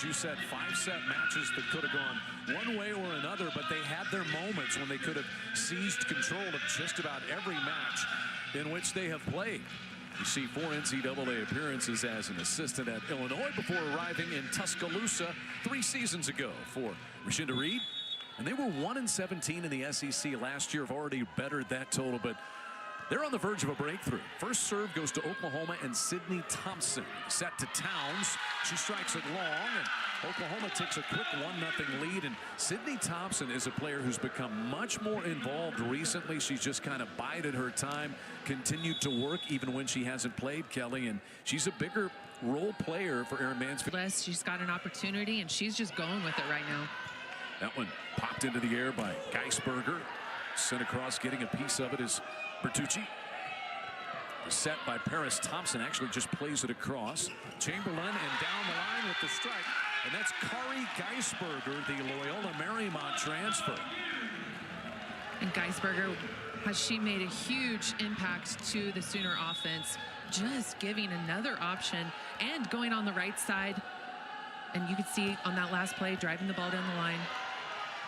You said 5-set matches that could have gone one way or another, but they had their moments when they could have seized control of just about every match in which they have played. You see 4 NCAA appearances as an assistant at Illinois before arriving in Tuscaloosa 3 seasons ago for Rashinda Reed. And they were 1-17 in the SEC last year, have already bettered that total, but they're on the verge of a breakthrough. First serve goes to Oklahoma and Sydney Thompson. Set to Towns. She strikes it long, and Oklahoma takes a quick 1-0 lead. And Sydney Thompson is a player who's become much more involved recently. She's just kind of bided her time, continued to work even when she hasn't played, Kelly. And she's a bigger role player for Erin Mansfield. She's got an opportunity, and she's just going with it right now. That one popped into the air by Geisberger. Sent across, getting a piece of it is Bertucci. The set by Paris Thompson actually just plays it across. Chamberlain and down the line with the strike. And that's Kari Geisberger, the Loyola Marymount transfer. And Geisberger, has she made a huge impact to the Sooner offense, just giving another option and going on the right side. And you could see on that last play, driving the ball down the line.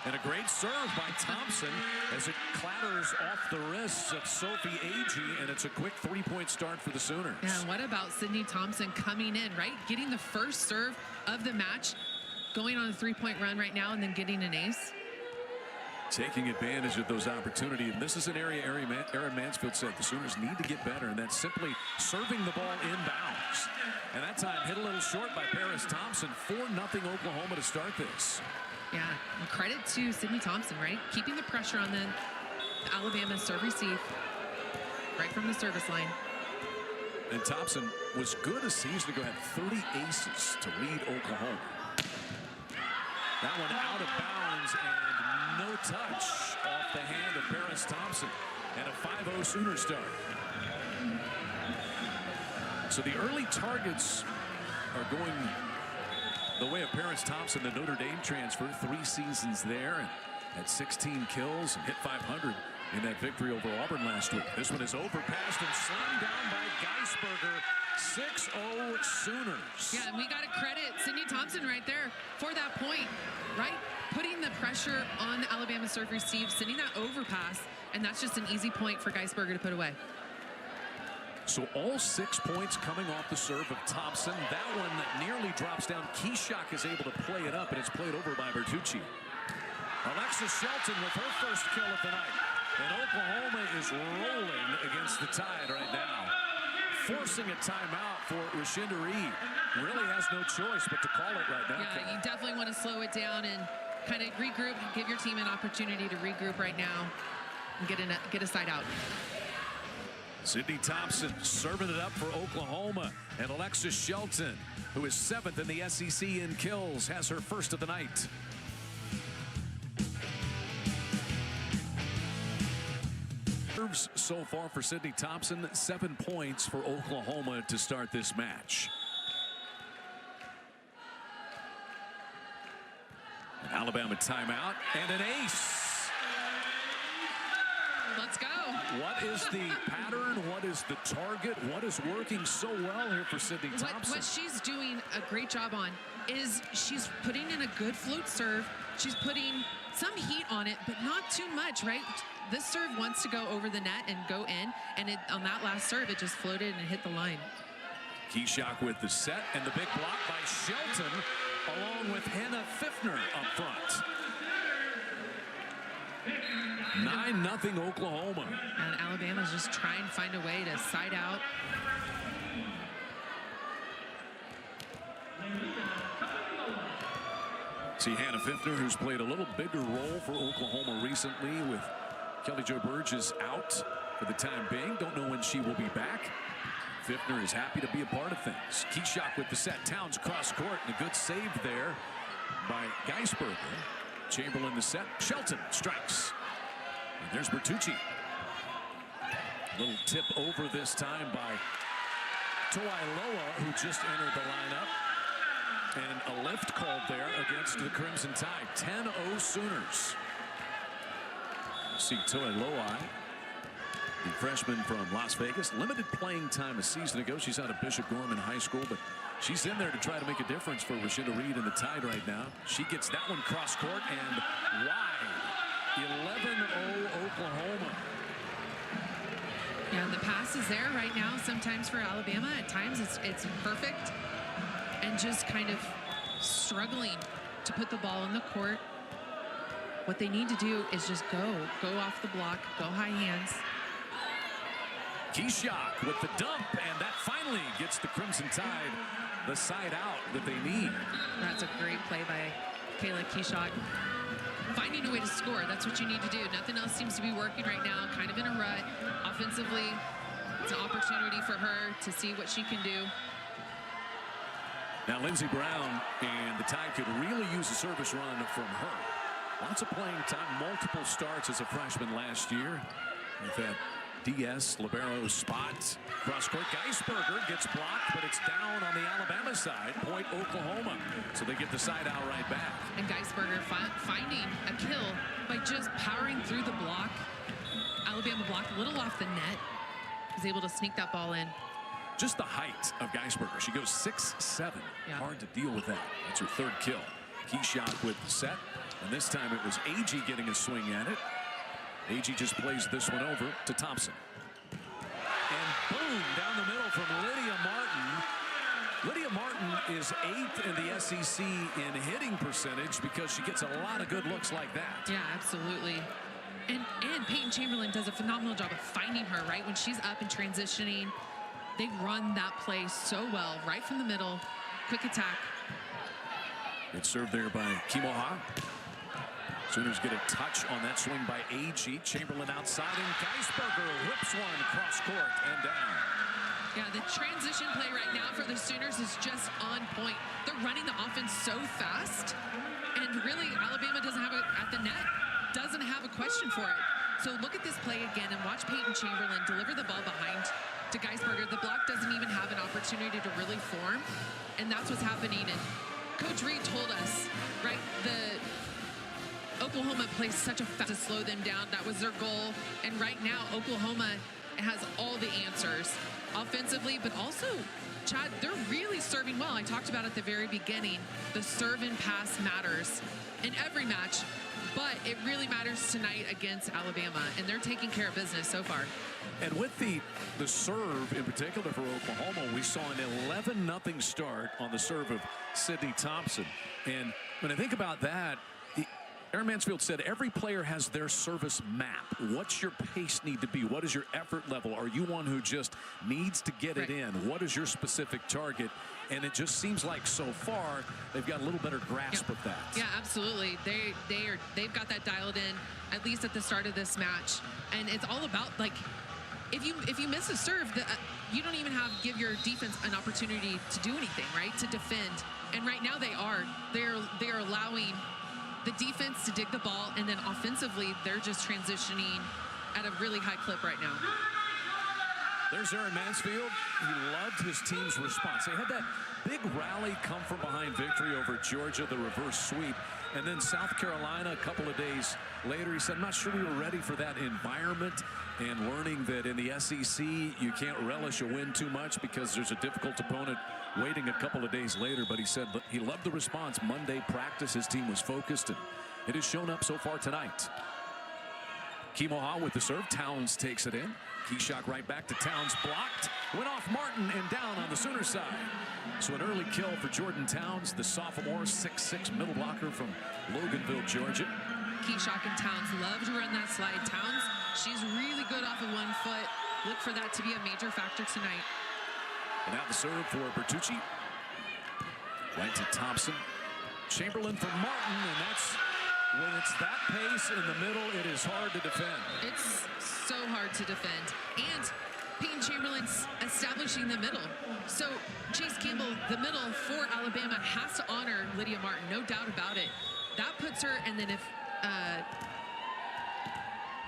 And a great serve by Thompson as it clatters off the wrists of Sophie Agee, and it's a quick 3-point start for the Sooners. Yeah, what about Sydney Thompson coming in, right? Getting the first serve of the match, going on a 3-point run right now, and then getting an ace. Taking advantage of those opportunities. And this is an area Erin Mansfield said the Sooners need to get better, and that's simply serving the ball inbounds. And that time hit a little short by Paris Thompson. 4-0 Oklahoma to start this. Yeah, and credit to Sydney Thompson, right? Keeping the pressure on the Alabama serve receive right from the service line. And Thompson was good a season ago, had 30 aces to lead Oklahoma. That one out of bounds and no touch off the hand of Paris Thompson. And a 5-0 Sooner start. So the early targets are going the way of Paris Thompson, the Notre Dame transfer, 3 seasons there, and had 16 kills and hit 500 in that victory over Auburn last week. This one is overpassed and slammed down by Geisberger. 6-0 Sooners. Yeah, and we got to credit Sydney Thompson right there for that point, right? Putting the pressure on the Alabama serve receive, sending that overpass, and that's just an easy point for Geisberger to put away. So all 6 points coming off the serve of Thompson. That one nearly drops down. Keyshak is able to play it up, and it's played over by Bertucci. Alexis Shelton with her first kill of the night. And Oklahoma is rolling against the Tide right now. Forcing a timeout for Rashinda Reed. Really has no choice but to call it right now. Yeah, you definitely want to slow it down and kind of regroup, give your team an opportunity to regroup right now and get a side out. Sydney Thompson serving it up for Oklahoma, and Alexis Shelton, who is 7th in the SEC in kills, has her first of the night. Serves so far for Sydney Thompson, 7 points for Oklahoma to start this match. An Alabama timeout and an ace. Let's go. What is the pattern? What is the target? What is working so well here for Sydney Thompson? What she's doing a great job on is she's putting in a good float serve. She's putting some heat on it, but not too much, right? This serve wants to go over the net and go in, and on that last serve, it just floated and hit the line. Keyshak with the set, and the big block by Shelton, along with Hannah Pfiffner up front. 9-0 Oklahoma. And Alabama's just trying to find a way to side out. See Hannah Pfiffner, who's played a little bigger role for Oklahoma recently with Kelly Jo Burgess out for the time being. Don't know when she will be back. Pfiffner is happy to be a part of things. Keyshak with the set. Towns cross court, and a good save there by Geisberger. Chamberlain the set. Shelton strikes. And there's Bertucci. Little tip over this time by Toailoa, who just entered the lineup. And a lift called there against the Crimson Tide. 10-0 Sooners. See Toailoa, the freshman from Las Vegas. Limited playing time a season ago. She's out of Bishop Gorman High School, but She's in there to try to make a difference for Rashinda Reed in the Tide right now. She gets that one cross court and wide. 11-0 Oklahoma. Yeah, the pass is there right now. Sometimes for Alabama, at times it's perfect, and just kind of struggling to put the ball in the court. What they need to do is just go off the block, go high hands. Keshak with the dump, and that finally gets the Crimson Tide the side out that they need. That's a great play by Kayla Keshak. Finding a way to score, that's what you need to do. Nothing else seems to be working right now, kind of in a rut. Offensively, it's an opportunity for her to see what she can do. Now Lindsey Brown and the Tide could really use a service run from her. Lots of playing time, multiple starts as a freshman last year. With that DS libero spot. Cross court, Geisberger gets blocked, but it's down on the Alabama side. Point Oklahoma. So they get the side out right back. And Geisberger finding a kill by just powering through the block. Alabama blocked a little off the net. Was able to sneak that ball in. Just the height of Geisberger. She goes 6'7". Yeah. Hard to deal with that. That's her third kill. Keshak with the set. And this time it was Agee getting a swing at it. Agee just plays this one over to Thompson. And boom, down the middle from Lydia Martin. Lydia Martin is 8th in the SEC in hitting percentage because she gets a lot of good looks like that. Yeah, absolutely. And Peyton Chamberlain does a phenomenal job of finding her, right? When she's up and transitioning, they run that play so well, right from the middle. Quick attack. It's served there by Kimoha. Sooners get a touch on that swing by Agee. Chamberlain outside, and Geisberger whips one cross court and down. Yeah, the transition play right now for the Sooners is just on point. They're running the offense so fast, and really Alabama doesn't have at the net, doesn't have a question for it. So look at this play again and watch Peyton Chamberlain deliver the ball behind to Geisberger. The block doesn't even have an opportunity to really form, and that's what's happening. And Coach Reed told us, right, Oklahoma plays such a fast to slow them down. That was their goal. And right now, Oklahoma has all the answers offensively, but also, Chad, they're really serving well. I talked about at the very beginning, the serve and pass matters in every match, but it really matters tonight against Alabama, and they're taking care of business so far. And with the serve in particular for Oklahoma, we saw an 11-0 start on the serve of Sydney Thompson. And when I think about that, Aaron Mansfield said every player has their service map. What's your pace need to be? What is your effort level? Are you one who just needs to get it in? What is your specific target? And it just seems like so far they've got a little better grasp of that. Yeah, absolutely. They've got that dialed in, at least at the start of this match. And it's all about, like, if you miss a serve, you don't even give your defense an opportunity to do anything, right? To defend. And right now they are allowing the defense to dig the ball, and then offensively, they're just transitioning at a really high clip right now. There's Aaron Mansfield. He loved his team's response. They had that big rally come from behind victory over Georgia, the reverse sweep. And then South Carolina a couple of days later, he said, I'm not sure we were ready for that environment, and learning that in the SEC, you can't relish a win too much because there's a difficult opponent waiting a couple of days later. But he said he loved the response. Monday practice, his team was focused, and it has shown up so far tonight. Kimoha with the serve. Towns takes it in. Keshak right back to Towns, blocked. Went off Martin and down on the Sooner side. So an early kill for Jordan Towns, the sophomore, 6'6" middle blocker from Loganville, Georgia. Keshak and Towns love to run that slide. Towns, she's really good off of 1 foot. Look for that to be a major factor tonight. And now the serve for Bertucci. Right to Thompson. Chamberlain for Martin, and that's when it's that pace in the middle, it is hard to defend. It's so hard to defend. And Peyton Chamberlain's establishing the middle. So Chase Campbell, the middle for Alabama, has to honor Lydia Martin, no doubt about it. That puts her, and then if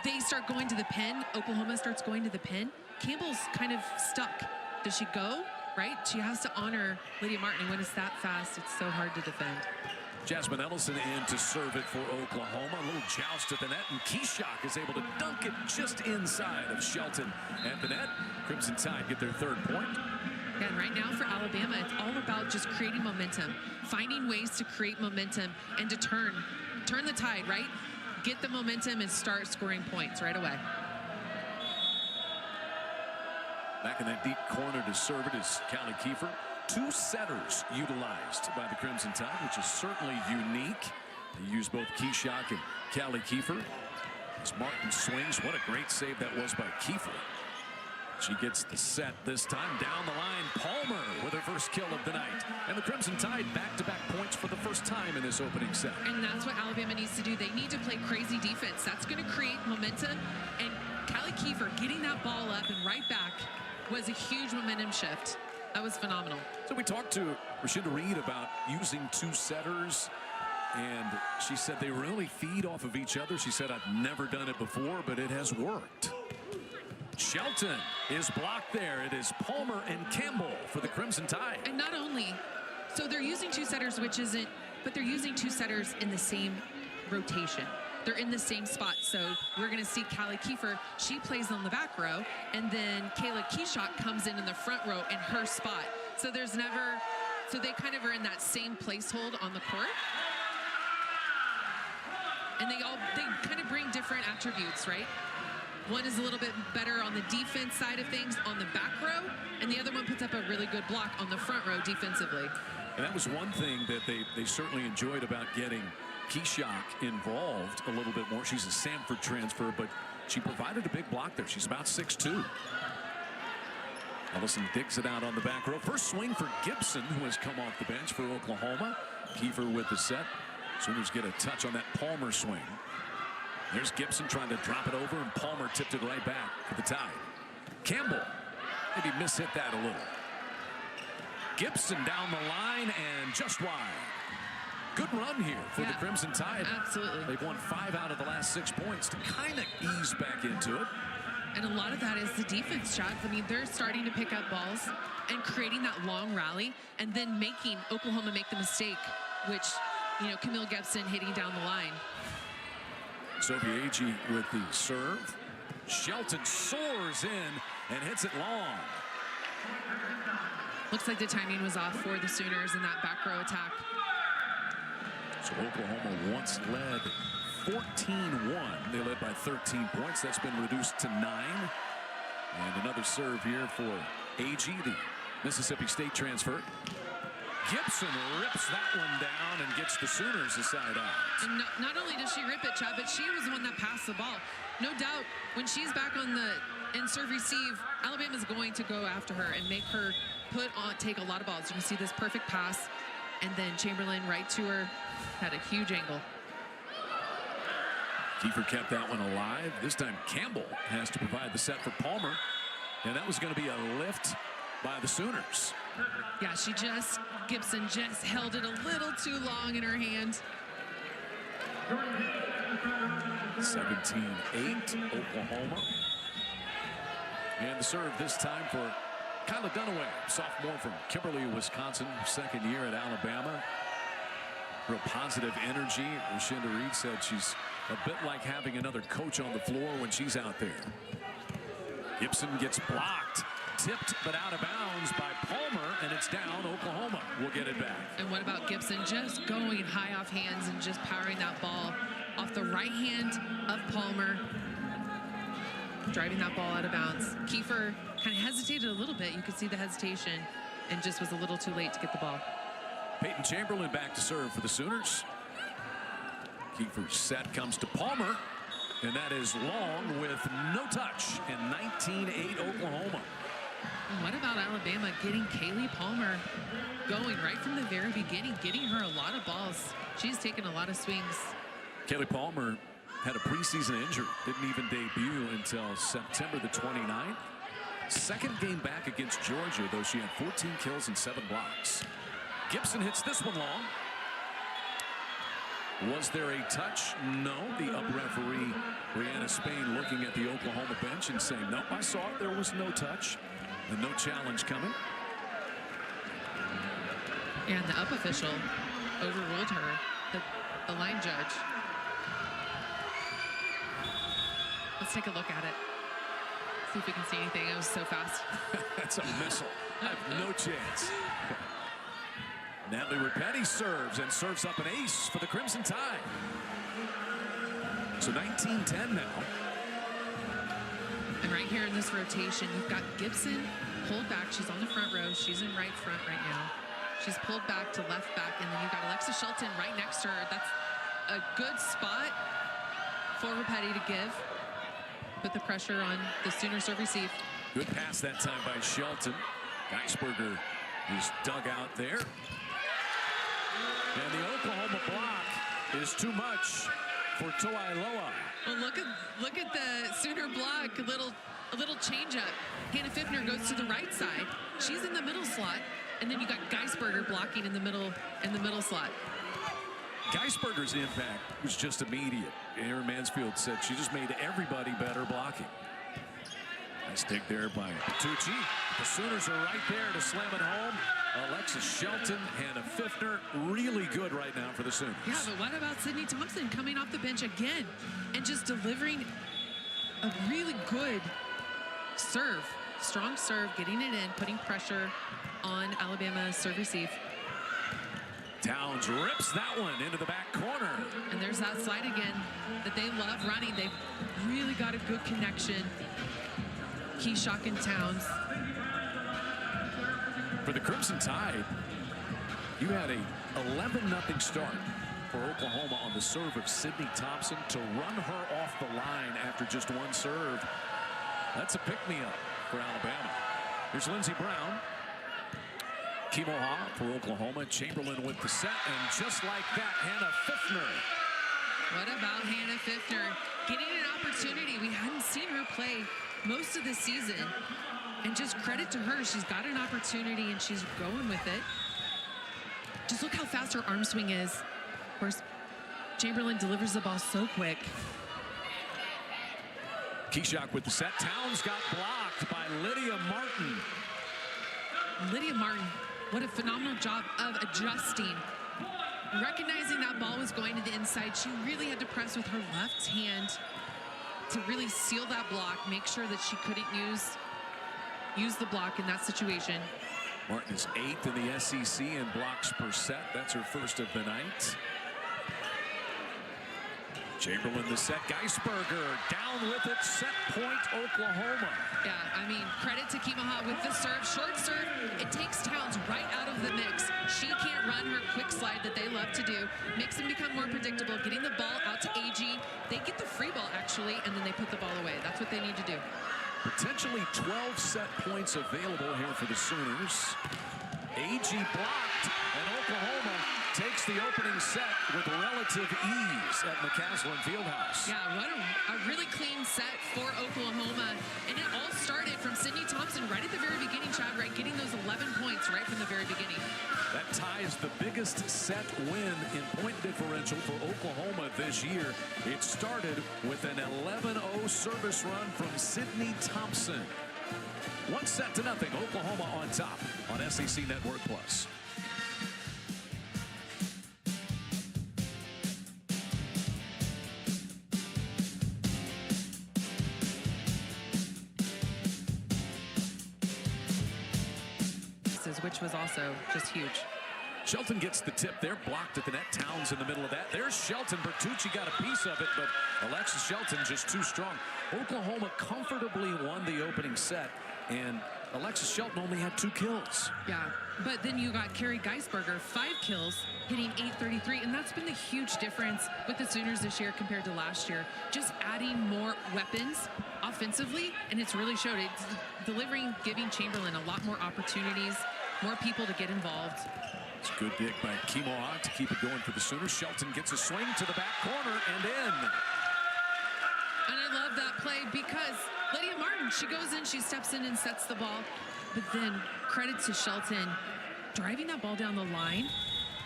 they start going to the pin, Oklahoma starts going to the pin, Campbell's kind of stuck. Does she go? Right? She has to honor Lydia Martin. And when it's that fast, it's so hard to defend. Jasmine Ellison in to serve it for Oklahoma. A little joust at the net, and Keshak is able to dunk it just inside of Shelton at the net. Crimson Tide get their third point. again, right now for Alabama, it's all about just creating momentum, finding ways to create momentum and to turn the tide, right? Get the momentum and start scoring points right away. Back in that deep corner to serve it is Callie Kiefer. 2 setters utilized by the Crimson Tide, which is certainly unique. They use both Keshak and Callie Kiefer. As Martin swings, what a great save that was by Kiefer. She gets the set this time down the line. Palmer with her first kill of the night. And the Crimson Tide back-to-back points for the first time in this opening set. And that's what Alabama needs to do. They need to play crazy defense. That's going to create momentum. And Callie Kiefer getting that ball up and right back was a huge momentum shift. That was phenomenal. So we talked to Rashinda Reed about using 2 setters. And she said they really feed off of each other. She said, I've never done it before, but it has worked. Shelton is blocked there. It is Palmer and Campbell for the Crimson Tide. And not only, so they're using 2 setters, which isn't, but they're using 2 setters in the same rotation. They're in the same spot. So we're going to see Callie Kiefer. She plays on the back row. And then Kayla Keshak comes in the front row in her spot. So there's never, so they kind of are in that same placehold on the court. And they kind of bring different attributes, right? One is a little bit better on the defense side of things on the back row, and the other one puts up a really good block on the front row defensively. And that was one thing that they certainly enjoyed about getting Keshak involved a little bit more. She's a Samford transfer, but she provided a big block there. She's about 6'2". Ellison digs it out on the back row. First swing for Gibson, who has come off the bench for Oklahoma. Kiefer with the set. Sooners get a touch on that Palmer swing. There's Gibson trying to drop it over, and Palmer tipped it right back for the Tide. Campbell maybe mishit that a little. Gibson down the line and just wide. Good run here for the Crimson Tide. Absolutely. They've won 5 out of the last 6 points to kind of ease back into it. And a lot of that is the defense, Chad. I mean, they're starting to pick up balls and creating that long rally and then making Oklahoma make the mistake, which, you know, Camille Gibson hitting down the line. Sophie Agee with the serve. Shelton soars in and hits it long. Looks like the timing was off for the Sooners in that back row attack. So Oklahoma once led 14-1. They led by 13 points. That's been reduced to 9. And another serve here for Agee, the Mississippi State transfer. Gibson rips that one down and gets the Sooners the side out. And not only does she rip it, Chad, but she was the one that passed the ball. No doubt, when she's back on the in serve receive, Alabama's going to go after her and make her take a lot of balls. You can see this perfect pass, and then Chamberlain right to her, had a huge angle. Kiefer kept that one alive. This time Campbell has to provide the set for Palmer, and that was going to be a lift by the Sooners. Yeah, Gibson just held it a little too long in her hand. 17-8, Oklahoma. And the serve this time for Kyla Dunaway, sophomore from Kimberly, Wisconsin, second year at Alabama. Real positive energy. Rashinda Reed said she's a bit like having another coach on the floor when she's out there. Gibson gets blocked. Tipped but out of bounds by Palmer, and it's down. Oklahoma will get it back. And what about Gibson just going high off hands and just powering that ball off the right hand of Palmer, driving that ball out of bounds. Kiefer kind of hesitated a little bit. You could see the hesitation and just was a little too late to get the ball. Peyton Chamberlain back to serve for the Sooners. Kiefer's set comes to Palmer, and that is long with no touch, and 19-8 Oklahoma. What about Alabama getting Kaylee Palmer going right from the very beginning, getting her a lot of balls? She's taken a lot of swings. Kaylee Palmer had a preseason injury, didn't even debut until September the 29th. Second game back against Georgia, though she had 14 kills and 7 blocks. Gibson hits this one long. Was there a touch? No. The up-referee, Brianna Spain, looking at the Oklahoma bench and saying, nope, I saw it. There was no touch. And no challenge coming. And the up official overruled her, the line judge. Let's take a look at it. See if we can see anything. It was so fast. That's a missile. I have no chance. Natalie Rapetti serves and serves up an ace for the Crimson Tide. So 19-10 now. And right here in this rotation, you've got Gibson pulled back. She's on the front row. She's in right front right now. She's pulled back to left back, and then you've got Alexis Shelton right next to her. That's a good spot for Rapetti to give. Put the pressure on the Sooner serve receive. Good pass that time by Shelton. Geisberger is dug out there. And the Oklahoma block is too much for Toailoa. Well, look at the Sooner block. A little change up. Hannah Pfiffner goes to the right side. She's in the middle slot, and then you got Geisberger blocking in the middle slot. Geisberger's impact was just immediate. Aaron Mansfield said she just made everybody better blocking. Nice dig there by Bertucci. The Sooners are right there to slam it home. Alexis Shelton, Hannah Pfiffner, really good right now for the Sooners. Yeah, but what about Sydney Thompson coming off the bench again and just delivering a really good serve, strong serve, getting it in, putting pressure on Alabama's serve receive. Towns rips that one into the back corner. And there's that slide again that they love running. They've really got a good connection. Keyshock and Towns. For the Crimson Tide, you had a 11-0 start for Oklahoma on the serve of Sydney Thompson. To run her off the line after just one serve, that's a pick-me-up for Alabama. Here's Lindsey Brown. Kimoha for Oklahoma. Chamberlain with the set, and just like that, Hannah Pfiffner. What about Hannah Pfiffner? Getting an opportunity. We hadn't seen her play most of the season. And just credit to her. She's got an opportunity, and she's going with it. Just look how fast her arm swing is. Of course, Chamberlain delivers the ball so quick. Keyshock with the set. Towns got blocked by Lydia Martin. Lydia Martin, what a phenomenal job of adjusting. Recognizing that ball was going to the inside, she really had to press with her left hand to really seal that block, make sure that she couldn't use the block in that situation. Martin is 8th in the SEC in blocks per set. That's her first of the night. Chamberlain the set. Geisberger down with it. Set point Oklahoma. Yeah, I mean, credit to Kimoha with the serve. Short serve. It takes Towns right out of the mix. She can't run her quick slide that they love to do. Makes them become more predictable. Getting the ball out to AG. They get the free ball, actually, and then they put the ball away. That's what they need to do. Potentially 12 set points available here for the Sooners. AG blocked, and Oklahoma takes the opening set with relative ease at McCaslin Fieldhouse. Yeah, what a really clean set for Oklahoma. And it all started from Sydney Thompson right at the very beginning, Chad, right? Getting those 11 points right from the very beginning. That ties the biggest set win in point differential for Oklahoma this year. It started with an 11-0 service run from Sydney Thompson. 1-0, Oklahoma on top on SEC Network Plus. Which was also just huge. Shelton gets the tip there, blocked at the net. Towns in the middle of that. There's Shelton. Bertucci got a piece of it, but Alexis Shelton just too strong. Oklahoma comfortably won the opening set, and Alexis Shelton only had 2 kills. Yeah, but then you got Carrie Geisberger, 5 kills, hitting .833, and that's been the huge difference with the Sooners this year compared to last year. Just adding more weapons offensively, and it's really showed. It's delivering, giving Chamberlain a lot more opportunities, more people to get involved. It's a good dig by Kimoha to keep it going for the Sooners. Shelton gets a swing to the back corner and in. And I love that play because Lydia Martin, she goes in, she steps in and sets the ball. But then credit to Shelton driving that ball down the line.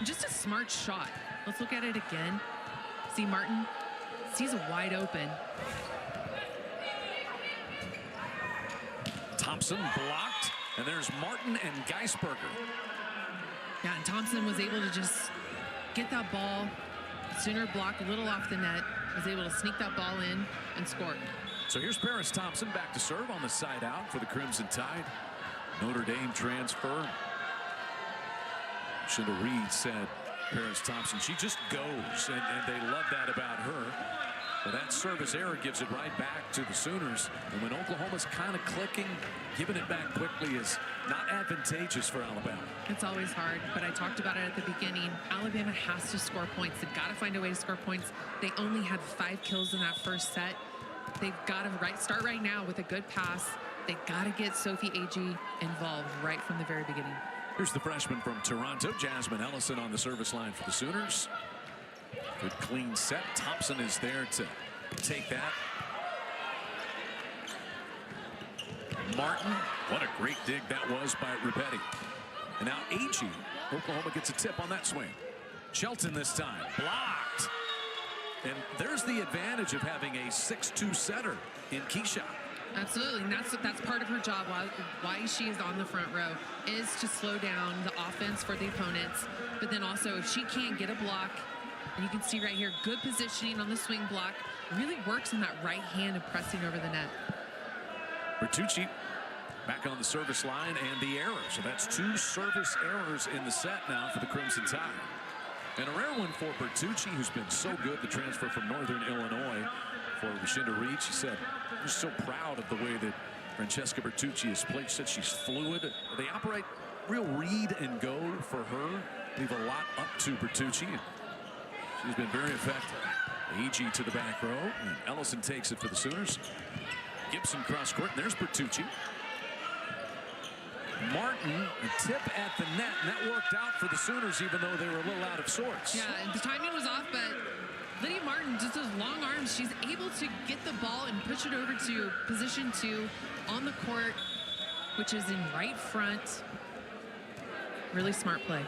Just a smart shot. Let's look at it again. See Martin sees it wide open. Thompson blocked, and there's Martin and Geisberger. Yeah, and Thompson was able to just get that ball. Sooner block a little off the net. Was able to sneak that ball in and score. So here's Paris Thompson back to serve on the side out for the Crimson Tide. Notre Dame transfer. Shinda Reed said Paris Thompson, she just goes, and they love that about her. But that service error gives it right back to the Sooners. And when Oklahoma's kind of clicking, giving it back quickly is not advantageous for Alabama. It's always hard, but I talked about it at the beginning. Alabama has to score points. They've got to find a way to score points. They only had 5 kills in that first set. They've got to start right now with a good pass. They've got to get Sophie Agee involved right from the very beginning. Here's the freshman from Toronto, Jasmine Ellison, on the service line for the Sooners. Good clean set. Thompson is there to take that. Martin, what a great dig that was by Ribetti. And now Agee, Oklahoma gets a tip on that swing. Shelton this time, blocked. And there's the advantage of having a 6'2" setter in Keisha. Absolutely, and that's part of her job. Why she is on the front row is to slow down the offense for the opponents. But then also, if she can't get a block, and you can see right here, good positioning on the swing block, really works in that right hand of pressing over the net. Bertucci back on the service line and the error. So that's 2 service errors in the set now for the Crimson Tide. And a rare one for Bertucci, who's been so good, the transfer from Northern Illinois for Shinda Reed. She said, I'm just so proud of the way that Francesca Bertucci has played. She said she's fluid. They operate real read and go for her. Leave a lot up to Bertucci. She's been very effective. Agee to the back row, and Ellison takes it for the Sooners. Gibson cross court, and there's Bertucci. Martin, a tip at the net, and that worked out for the Sooners, even though they were a little out of sorts. Yeah, and the timing was off, but Lydia Martin, just those long arms, she's able to get the ball and push it over to position 2 on the court, which is in right front. Really smart play.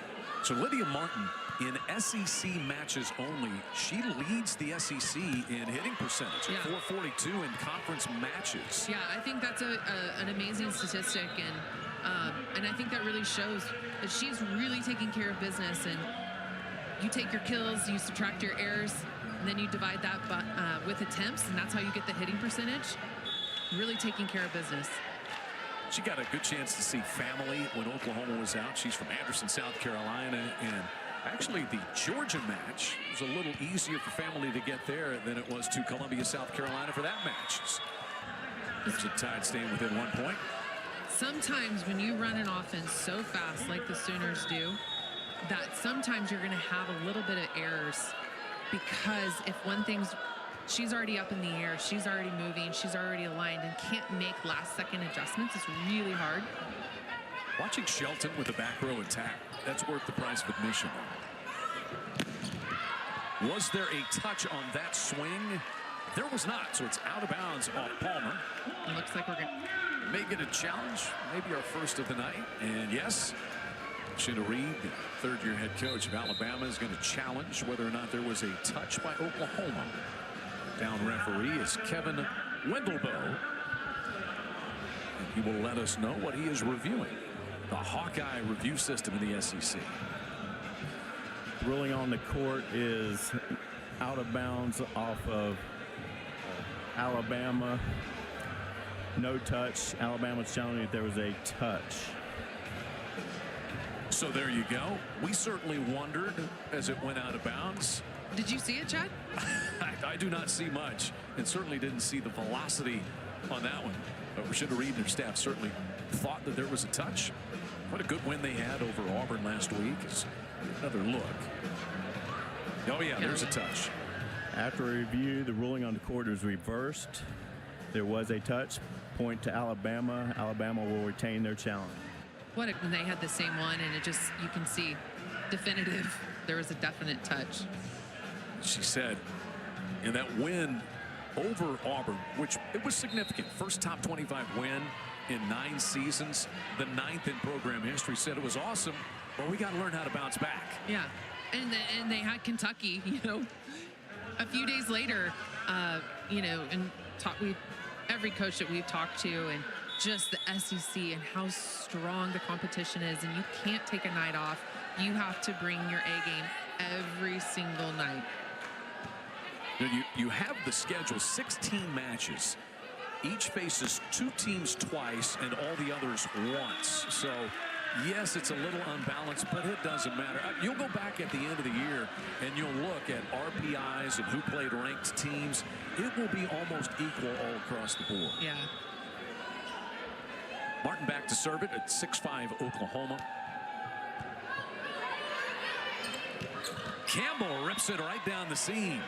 So Lydia Martin, in SEC matches only, she leads the SEC in hitting percentage at 442 in conference matches. Yeah, I think that's an amazing statistic, and I think that really shows that she's really taking care of business. And you take your kills, you subtract your errors, and then you divide that with attempts, and that's how you get the hitting percentage. Really taking care of business. She got a good chance to see family when Oklahoma was out. She's from Anderson, South Carolina, and actually the Georgia match was a little easier for family to get there than it was to Columbia, South Carolina for that match. It's a Tide staying within 1 point. Sometimes when you run an offense so fast like the Sooners do, that sometimes you're going to have a little bit of errors, because if one thing's, she's already up in the air, she's already moving, she's already aligned, and can't make last-second adjustments, it's really hard. Watching Shelton with the back row attack, that's worth the price of admission. Was there a touch on that swing? There was not, so it's out of bounds off Palmer. It looks like we're going to may get a challenge, maybe our first of the night. And yes, Shinda Reed, the third-year head coach of Alabama, is going to challenge whether or not there was a touch by Oklahoma. Down referee is Kevin Wendelboe. And he will let us know what he is reviewing. The Hawkeye review system in the SEC. Ruling on the court is out of bounds off of Alabama. No touch. Alabama's challenging if there was a touch. So there you go. We certainly wondered as it went out of bounds. Did you see it, Chad? I do not see much, and certainly didn't see the velocity on that one. But Shinda Reed and her staff certainly thought that there was a touch. What a good win they had over Auburn last week. Another look. Oh, yeah, there's a touch. After a review, the ruling on the court is reversed. There was a touch. Point to Alabama. Alabama will retain their challenge. When they had the same one, and it just, you can see definitive, there was a definite touch. She said in that win over Auburn, which it was significant, first top 25 win in 9 seasons, the 9th in program history, said it was awesome, but we got to learn how to bounce back. Yeah, and they had Kentucky, you know, a few days later, you know, and every coach that we've talked to, and just the SEC and how strong the competition is, and you can't take a night off. You have to bring your A game every single night. You have the schedule, 16 matches each faces 2 teams twice and all the others once. So yes, it's a little unbalanced, but it doesn't matter. You'll go back at the end of the year and you'll look at RPIs and who played ranked teams. It will be almost equal all across the board. Yeah. Martin back to serve it at 6-5 Oklahoma. Campbell rips it right down the seam.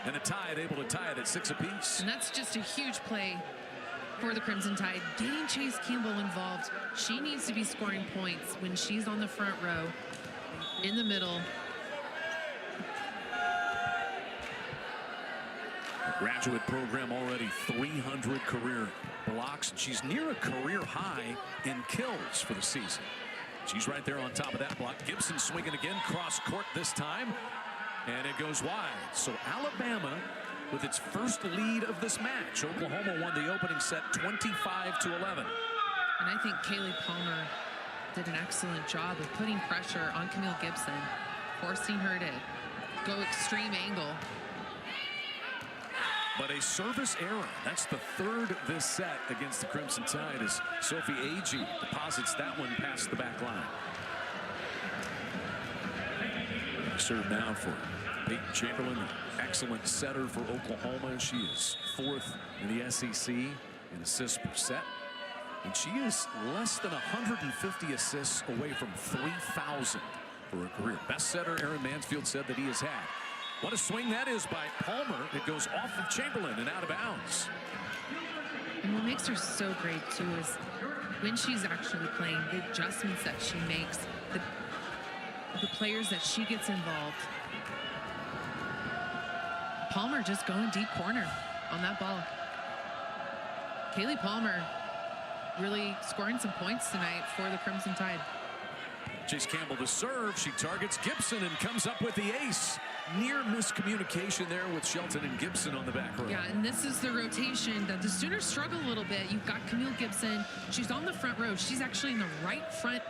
And the Tide able to tie it at 6 apiece. And that's just a huge play for the Crimson Tide. Getting Chase Campbell involved. She needs to be scoring points when she's on the front row, in the middle. A graduate program already 300 career blocks. She's near a career high in kills for the season. She's right there on top of that block. Gibson swinging again, cross court this time. And it goes wide. So Alabama with its first lead of this match. Oklahoma won the opening set 25-11. And I think Kaylee Palmer did an excellent job of putting pressure on Camille Gibson, forcing her to go extreme angle. But a service error. That's the 3rd this set against the Crimson Tide as Sophie Agee deposits that one past the back line. Serve now for Peyton Chamberlain, the excellent setter for Oklahoma. She is 4th in the SEC in assists per set. And she is less than 150 assists away from 3,000 for her career. Best setter Aaron Mansfield said that he has had. What a swing that is by Palmer. It goes off of Chamberlain and out of bounds. And what makes her so great, too, is when she's actually playing, the adjustments that she makes, the players that she gets involved. Palmer just going deep corner on that ball. Kaylee Palmer really scoring some points tonight for the Crimson Tide. Chase Campbell to serve. She targets Gibson and comes up with the ace. Near miscommunication there with Shelton and Gibson on the back row. Yeah, and this is the rotation that the Sooners struggle a little bit. You've got Camille Gibson. She's on the front row. She's actually in the right front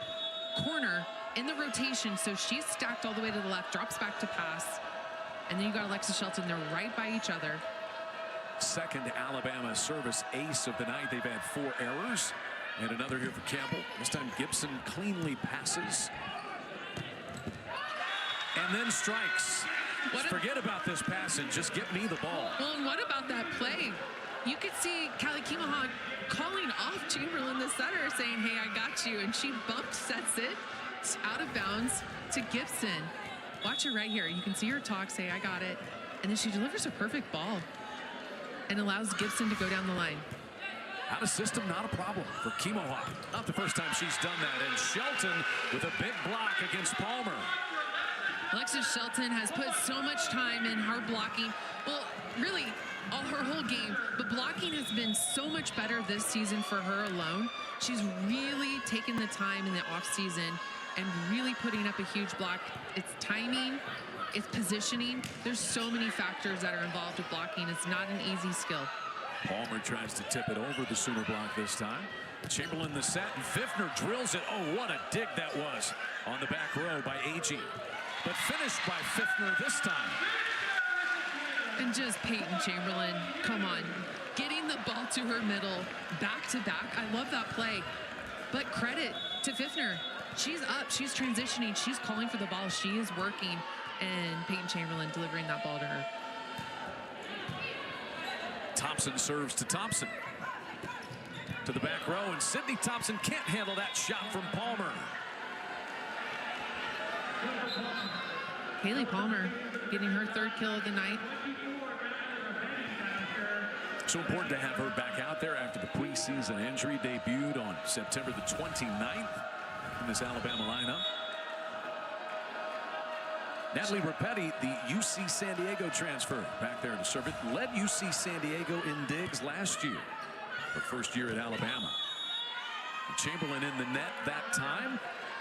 corner in the rotation, so she's stacked all the way to the left, drops back to pass. And then you got Alexis Shelton. They're right by each other. Second Alabama service ace of the night. They've had 4 errors. And another here for Campbell. This time Gibson cleanly passes. And then strikes. Forget about this pass and just get me the ball. Well, and what about that play? You could see Callie Kimahawk calling off Chamberlain, the setter, saying, hey, I got you. And she bumped, sets it out of bounds to Gibson. Watch it right here. You can see her talk, say, I got it. And then she delivers a perfect ball and allows Gibson to go down the line. Out of system, not a problem for Kimahawk. Not the first time she's done that. And Shelton with a big block against Palmer. Alexis Shelton has put so much time in her blocking. Well, really, all her whole game. But blocking has been so much better this season for her alone. She's really taken the time in the offseason and really putting up a huge block. It's timing, it's positioning. There's so many factors that are involved with blocking. It's not an easy skill. Palmer tries to tip it over the Sooner block this time. Chamberlain the set, and Pfiffner drills it. Oh, what a dig that was on the back row by Agee. But finished by Pfiffner this time. And just Peyton Chamberlain, come on. Getting the ball to her middle, back to back. I love that play. But credit to Pfiffner. She's up, she's transitioning, she's calling for the ball, she is working, and Peyton Chamberlain delivering that ball to her. Thompson serves to Thompson. To the back row, and Sydney Thompson can't handle that shot from Palmer. Kaylee Palmer getting her 3rd kill of the night. So important to have her back out there after the preseason injury. Debuted on September the 29th in this Alabama lineup. Natalie Rapetti, the UC San Diego transfer, back there to serve it. Led UC San Diego in digs last year. Her first year at Alabama. Chamberlain in the net that time.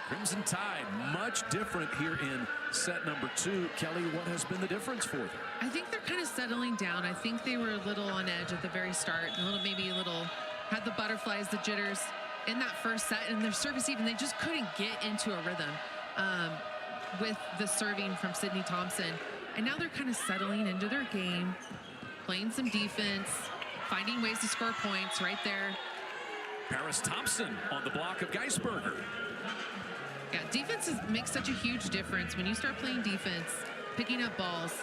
Crimson Tide, much different here in set number 2. Kelly, what has been the difference for them? I think they're kind of settling down. I think they were a little on edge at the very start. Maybe a little, had the butterflies, the jitters in that first set. And their service even, they just couldn't get into a rhythm with the serving from Sydney Thompson. And now they're kind of settling into their game, playing some defense, finding ways to score points right there. Paris Thompson on the block of Geisberger. Yeah, defense makes such a huge difference when you start playing defense, picking up balls.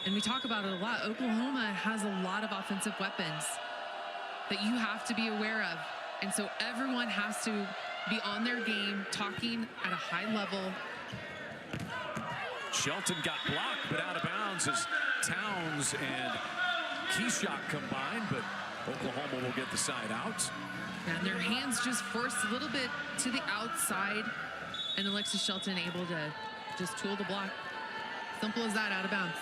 And we talk about it a lot. Oklahoma has a lot of offensive weapons that you have to be aware of. And so everyone has to be on their game, talking at a high level. Shelton got blocked, but out of bounds as Towns and Keyshot combined, but Oklahoma will get the side out. And their hands just forced a little bit to the outside, and Alexis Shelton able to just tool the block. Simple as that, out of bounds.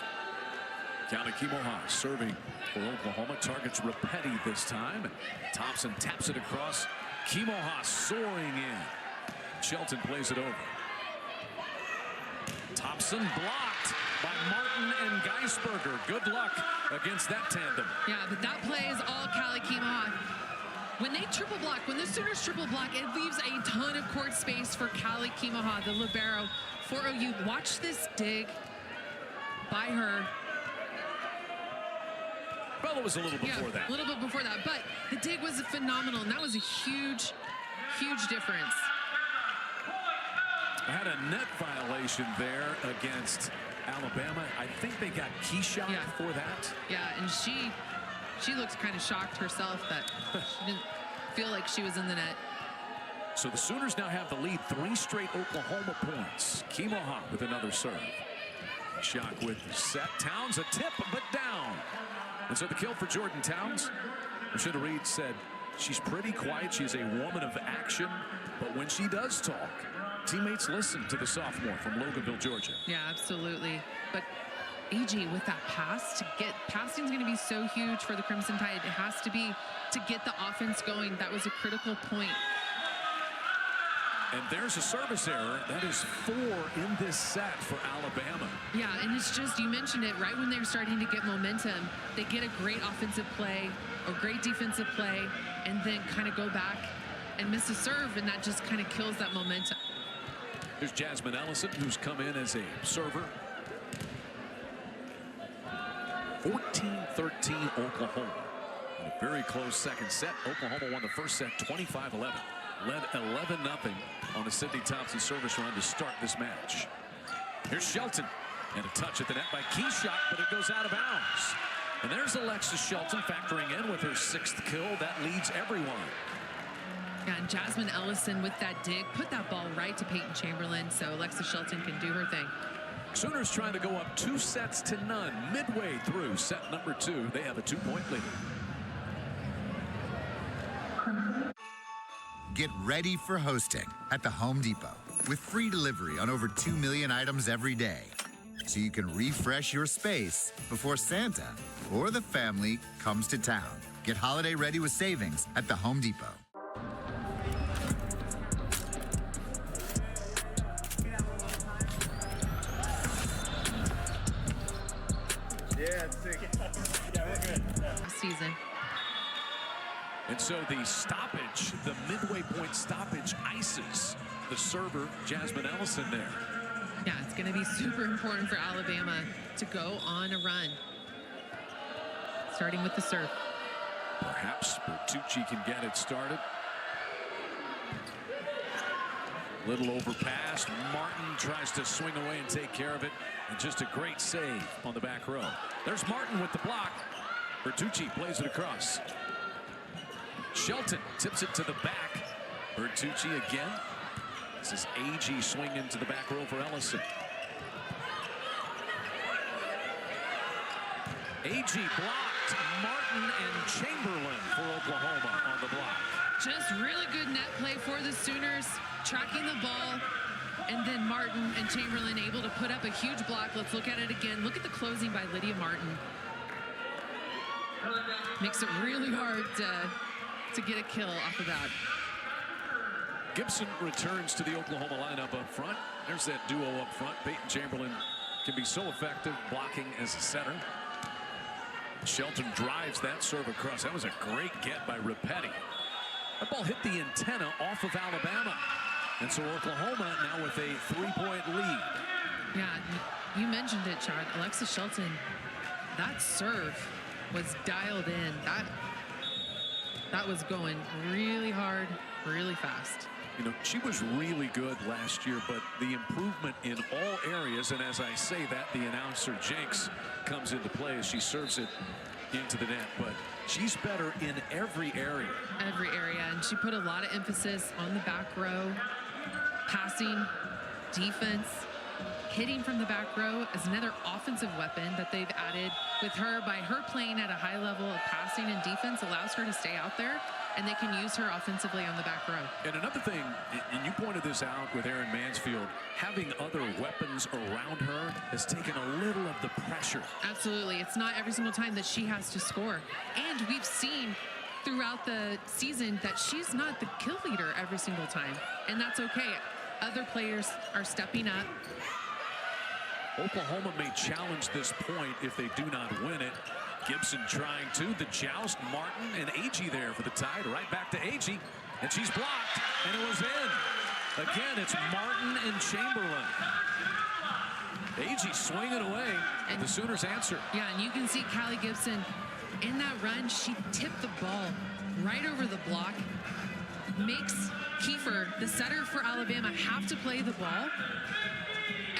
Callie Kimoha serving for Oklahoma, targets Repetti this time. And Thompson taps it across. Kimoha soaring in. Shelton plays it over. Thompson blocked by Martin and Geisberger. Good luck against that tandem. Yeah, but that play is all Callie Kimoha. When they triple block, when the Sooners triple block, it leaves a ton of court space for Callie Kimoha, the libero for OU. Watch this dig by her. Well, it was a little before that. A little bit before that, but the dig was phenomenal, and that was a huge, huge difference. I had a net violation there against Alabama. I think they got Keyshot for that. Yeah, and she looked kind of shocked herself that she didn't feel like she was in the net. So the Sooners now have the lead, 3 straight Oklahoma points. Kimoha with another serve. Shock with the set. Towns a tip, but down. And so the kill for Jordan Towns. Rashida Reed said she's pretty quiet. She's a woman of action, but when she does talk, teammates listen to the sophomore from Loganville, Georgia. Yeah, absolutely. But AG with that pass, passing is going to be so huge for the Crimson Tide. It has to be to get the offense going. That was a critical point. And there's a service error. That is 4 in this set for Alabama. Yeah, and it's just, you mentioned it, right when they're starting to get momentum, they get a great offensive play or great defensive play and then kind of go back and miss a serve, and that just kind of kills that momentum. Here's Jasmine Ellison, who's come in as a server. 14-13 Oklahoma. In a very close second set. Oklahoma won the first set 25-11. Led 11-0 on a Sydney Thompson service run to start this match. Here's Shelton, and a touch at the net by Keyshot, but it goes out of bounds. And there's Alexis Shelton factoring in with her 6th kill. That leads everyone. Yeah, and Jasmine Ellison with that dig put that ball right to Peyton Chamberlain, so Alexis Shelton can do her thing. Sooners trying to go up 2-0. Midway through set number 2, they have a 2-point lead. Get ready for hosting at the Home Depot with free delivery on over 2 million items every day. So you can refresh your space before Santa or the family comes to town. Get holiday ready with savings at the Home Depot. Yeah, sick. Yeah, we're good. Season. And so the stoppage, the midway point stoppage, ices the server, Jasmine Ellison, there. Yeah, it's going to be super important for Alabama to go on a run. Starting with the serve. Perhaps Bertucci can get it started. Little overpass. Martin tries to swing away and take care of it. And just a great save on the back row. There's Martin with the block. Bertucci plays it across. Shelton tips it to the back. Bertucci again. This is AG swing into the back row for Ellison. AG blocked. Martin and Chamberlain for Oklahoma on the block. Just really good net play for the Sooners, tracking the ball, and then Martin and Chamberlain able to put up a huge block. Let's look at it again. Look at the closing by Lydia Martin. Makes it really hard to get a kill off of that. Gibson returns to the Oklahoma lineup up front. There's that duo up front. Peyton Chamberlain can be so effective blocking as a center. Shelton drives that serve across. That was a great get by Repetti. That ball hit the antenna off of Alabama. And so Oklahoma now with a 3-point lead. Yeah, you mentioned it, Chad. Alexis Shelton, that serve was dialed in. That was going really hard, really fast. You know, she was really good last year, but the improvement in all areas, and as I say that, the announcer Jenks comes into play as she serves it into the net, but she's better in every area. Every area, and she put a lot of emphasis on the back row, passing, defense, hitting from the back row as another offensive weapon that they've added with her. By her playing at a high level of passing and defense allows her to stay out there, and they can use her offensively on the back row. And another thing, and you pointed this out with Erin Mansfield, having other weapons around her has taken a little of the pressure. Absolutely. It's not every single time that she has to score. And we've seen throughout the season that she's not the kill leader every single time. And that's okay. Other players are stepping up. Oklahoma may challenge this point if they do not win it. Gibson trying to. The joust, Martin and Agee there for the tie. Right back to Agee. And she's blocked. And it was in. Again, it's Martin and Chamberlain. Agee swinging away. And the Sooners answer. Yeah, and you can see Callie Gibson in that run. She tipped the ball right over the block. Makes Kiefer, the setter for Alabama, have to play the ball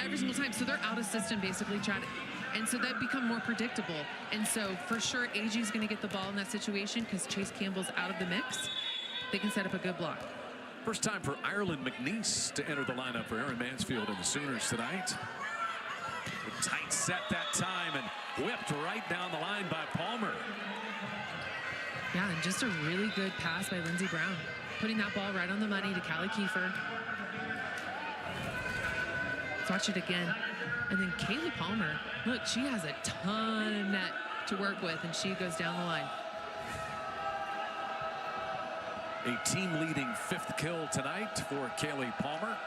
every single time. So they're out of system basically trying to, and so that become more predictable. And so for sure Agee's going to get the ball in that situation because Chase Campbell's out of the mix. They can set up a good block. First time for Ireland McNeese to enter the lineup for Erin Mansfield and the Sooners tonight. A tight set that time and whipped right down the line by Palmer. Yeah, and just a really good pass by Lindsey Brown, putting that ball right on the money to Callie Kiefer. Let's watch it again. And then Kaylee Palmer, look, she has a ton of net to work with, and she goes down the line. A team-leading 5th kill tonight for Kaylee Palmer.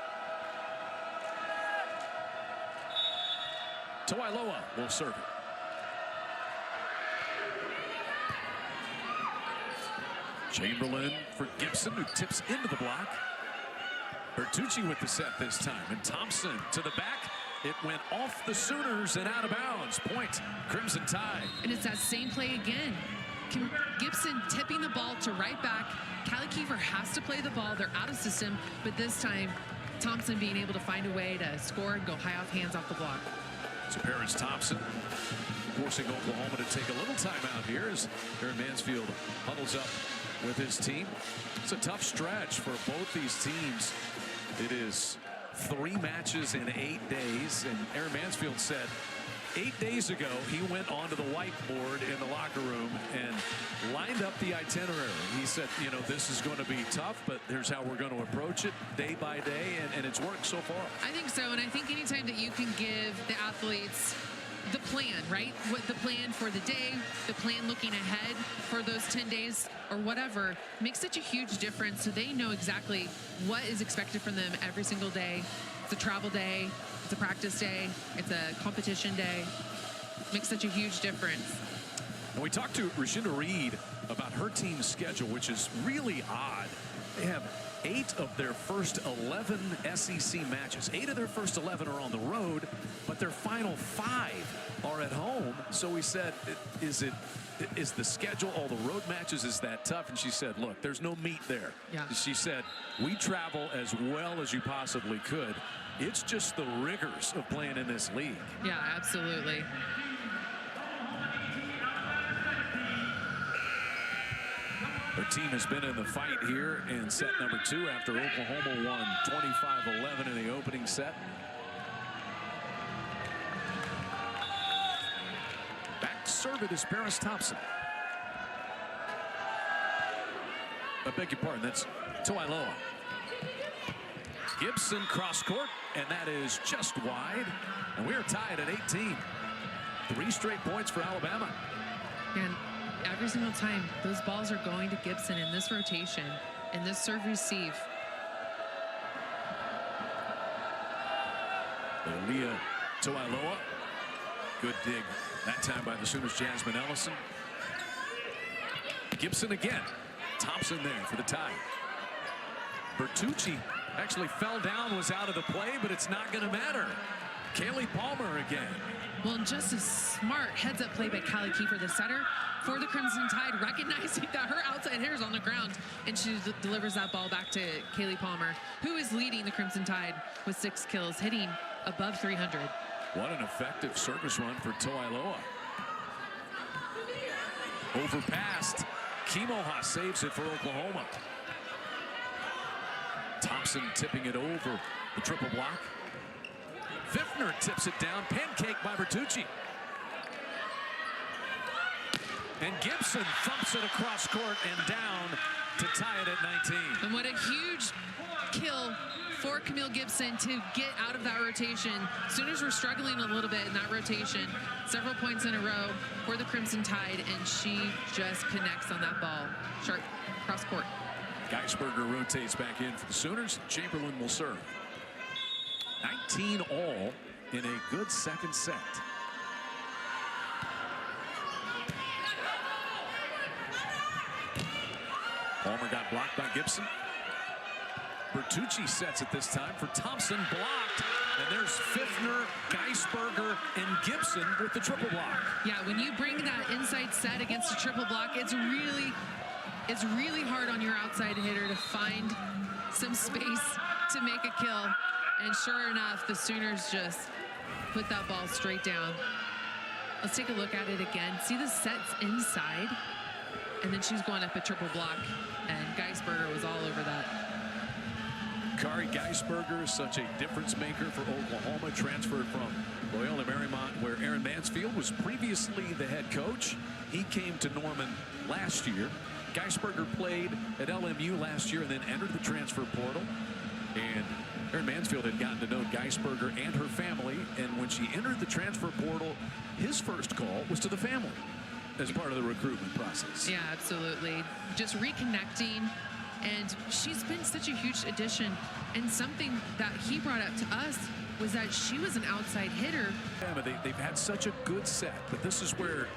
Toailoa will serve it. Chamberlain for Gibson, who tips into the block. Bertucci with the set this time, and Thompson to the back. It went off the Sooners and out of bounds. Point, Crimson Tide. And it's that same play again. Gibson tipping the ball to right back. Callie Kiefer has to play the ball. They're out of system, but this time Thompson being able to find a way to score and go high off hands off the block. So Paris Thompson forcing Oklahoma to take a little time out here as Erin Mansfield huddles up with his team. It's a tough stretch for both these teams. It is 3 matches in 8 days, and Erin Mansfield said 8 days ago he went onto the whiteboard in the locker room and lined up the itinerary. He said, you know, this is going to be tough, but here's how we're going to approach it day by day, and it's worked so far. I think so, and I think anytime that you can give the athletes the plan, right? What the plan for the day, the plan looking ahead for those 10 days or whatever, makes such a huge difference. So they know exactly what is expected from them every single day. It's a travel day, it's a practice day, it's a competition day. Makes such a huge difference. And we talked to Rashinda Reed about her team's schedule, which is really odd. They have 8 of their first 11 SEC matches. 8 of their first 11 are on the road, but their final 5 are at home. So we said, is the schedule, all the road matches, is that tough? And she said, look, there's no meat there. Yeah. She said, we travel as well as you possibly could. It's just the rigors of playing in this league. Yeah, absolutely. Her team has been in the fight here in set number 2 after Oklahoma won 25-11 in the opening set. Back to serve it is Paris Thompson. I beg your pardon, that's Toailoa. Gibson cross court, and that is just wide. And we are tied at 18. 3 straight points for Alabama. And every single time those balls are going to Gibson in this rotation, in this serve receive. Leah Toailoa. Good dig that time by the Sooners' Jasmine Ellison. Gibson again. Thompson there for the tie. Bertucci actually fell down, was out of the play, but it's not going to matter. Kaylee Palmer again. Well, just a smart heads-up play by Callie Kiefer, the setter for the Crimson Tide, recognizing that her outside hitter's on the ground, and she delivers that ball back to Kaylee Palmer, who is leading the Crimson Tide with 6 kills, hitting above 300. What an effective service run for Toiloa. Overpassed. Kimoha saves it for Oklahoma. Thompson tipping it over the triple block. Fiffner tips it down. Pancake by Bertucci. And Gibson thumps it across court and down to tie it at 19. And what a huge kill for Camille Gibson to get out of that rotation. Sooners were struggling a little bit in that rotation. Several points in a row for the Crimson Tide, and she just connects on that ball. Sharp cross court. Geisberger rotates back in for the Sooners. Chamberlain will serve. 19 all in a good second set. Palmer got blocked by Gibson. Bertucci sets it this time for Thompson, blocked. And there's Fiffner, Geisberger, and Gibson with the triple block. Yeah, when you bring that inside set against a triple block, it's really hard on your outside hitter to find some space to make a kill. And sure enough, the Sooners just put that ball straight down. Let's take a look at it again. See the sets inside, and then she's going up a triple block, and Geisberger was all over that. Kari Geisberger, such a difference maker for Oklahoma, transferred from Loyola Marymount, where Aaron Mansfield was previously the head coach. He came to Norman last year. Geisberger played at LMU last year and then entered the transfer portal. And Aaron Mansfield had gotten to know Geisberger and her family, and when she entered the transfer portal, his first call was to the family as part of the recruitment process. Yeah, absolutely. Just reconnecting, and she's been such a huge addition. And something that he brought up to us was that she was an outside hitter. They've had such a good set, but this is where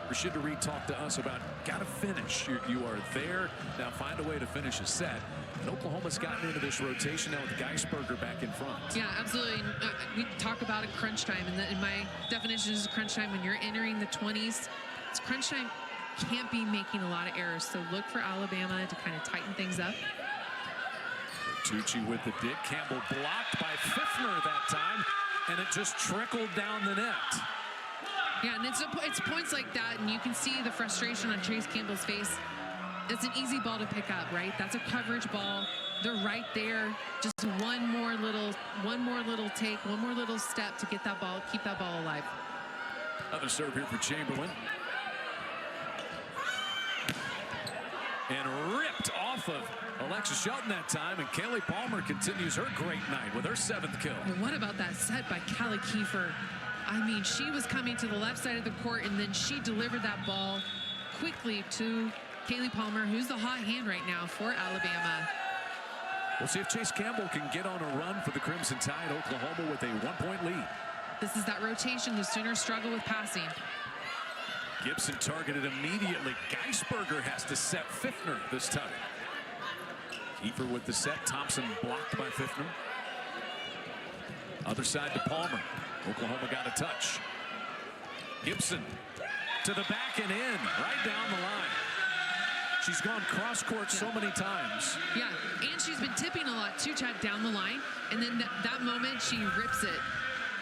Rashida Reed talked to us about gotta finish. You are there, now find a way to finish a set. And Oklahoma's gotten into this rotation now with Geisberger back in front. Yeah, absolutely. We talk about a crunch time, and in my definition is crunch time when you're entering the 20s. It's crunch time. Can't be making a lot of errors, so look for Alabama to kind of tighten things up. Tucci with the dig. Campbell blocked by Fiffner that time, and it just trickled down the net. Yeah, and it's points like that, and you can see the frustration on Chase Campbell's face. It's an easy ball to pick up, right? That's a coverage ball. They're right there. Just one more little take, one more little step to get that ball, keep that ball alive. Another serve here for Chamberlain. And ripped off of Alexis Shelton that time, and Kaylee Palmer continues her great night with her 7th kill. And what about that set by Callie Kiefer? I mean, she was coming to the left side of the court, and then she delivered that ball quickly to Kaylee Palmer, who's the hot hand right now for Alabama. We'll see if Chase Campbell can get on a run for the Crimson Tide. Oklahoma with a 1-point lead. This is that rotation. The Sooners struggle with passing. Gibson targeted immediately. Geisberger has to set Fiffner this time. Kiefer with the set. Thompson blocked by Fiffner. Other side to Palmer. Oklahoma got a touch. Gibson to the back and in, right down the line. She's gone cross court so many times. Yeah, and she's been tipping a lot too, Chad, down the line. And then that moment, she rips it.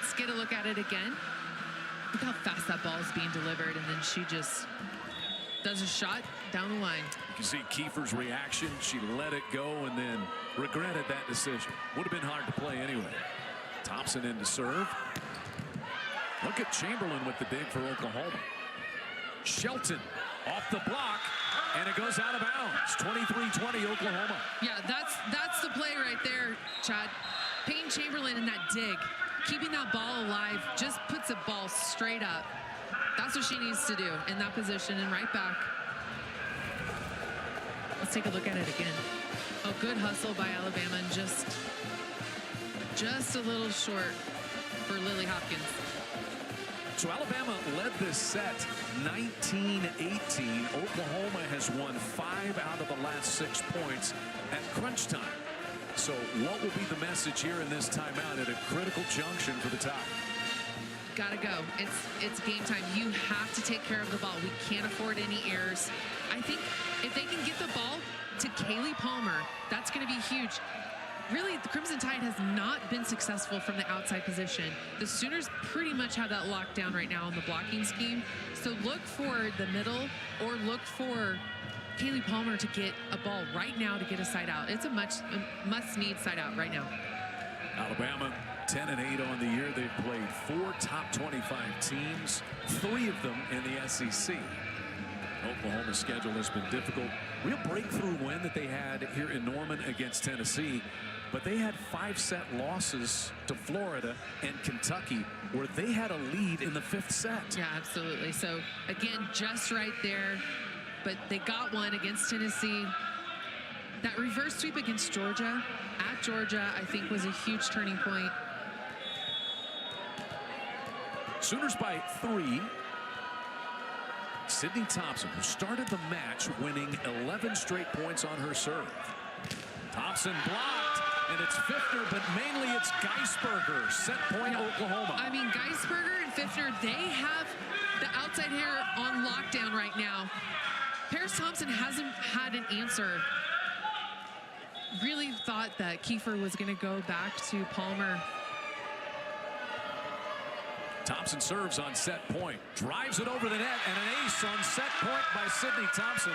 Let's get a look at it again. Look how fast that ball is being delivered, and then she just does a shot down the line. You can see Kiefer's reaction. She let it go and then regretted that decision. Would have been hard to play anyway. Thompson in to serve. Look at Chamberlain with the dig for Oklahoma. Shelton off the block, and it goes out of bounds. 23-20 Oklahoma. Yeah, that's the play right there, Chad. Peyton Chamberlain in that dig, keeping that ball alive, just puts a ball straight up. That's what she needs to do in that position, and right back. Let's take a look at it again. Oh, good hustle by Alabama, and just a little short for Lily Hopkins. So Alabama led this set 19-18. Oklahoma has won 5 out of the last 6 points at crunch time. So what will be the message here in this timeout at a critical junction for the Tide? got to go. It's game time. You have to take care of the ball. We can't afford any errors. I think if they can get the ball to Kaylee Palmer, that's going to be huge. Really, the Crimson Tide has not been successful from the outside position. The Sooners pretty much have that locked down right now in the blocking scheme. So look for the middle or look for Kaylee Palmer to get a ball right now to get a side out. It's a must-need side out right now. Alabama 10-8 on the year. They've played 4 top 25 teams, 3 of them in the SEC. Oklahoma's schedule has been difficult. Real breakthrough win that they had here in Norman against Tennessee, but they had 5-set losses to Florida and Kentucky where they had a lead in the 5th set. Yeah, absolutely. So again, just right there, but they got one against Tennessee. That reverse sweep against Georgia, at Georgia, I think was a huge turning point. Sooners by 3. Sydney Thompson, who started the match winning 11 straight points on her serve. Thompson blocked, and it's Fiftner, but mainly it's Geisberger. Set point, Oklahoma. I mean, Geisberger and Fiftner, they have the outside hitter on lockdown right now. Paris Thompson hasn't had an answer. Really thought that Kiefer was going to go back to Palmer. Thompson serves on set point, drives it over the net, and an ace on set point by Sydney Thompson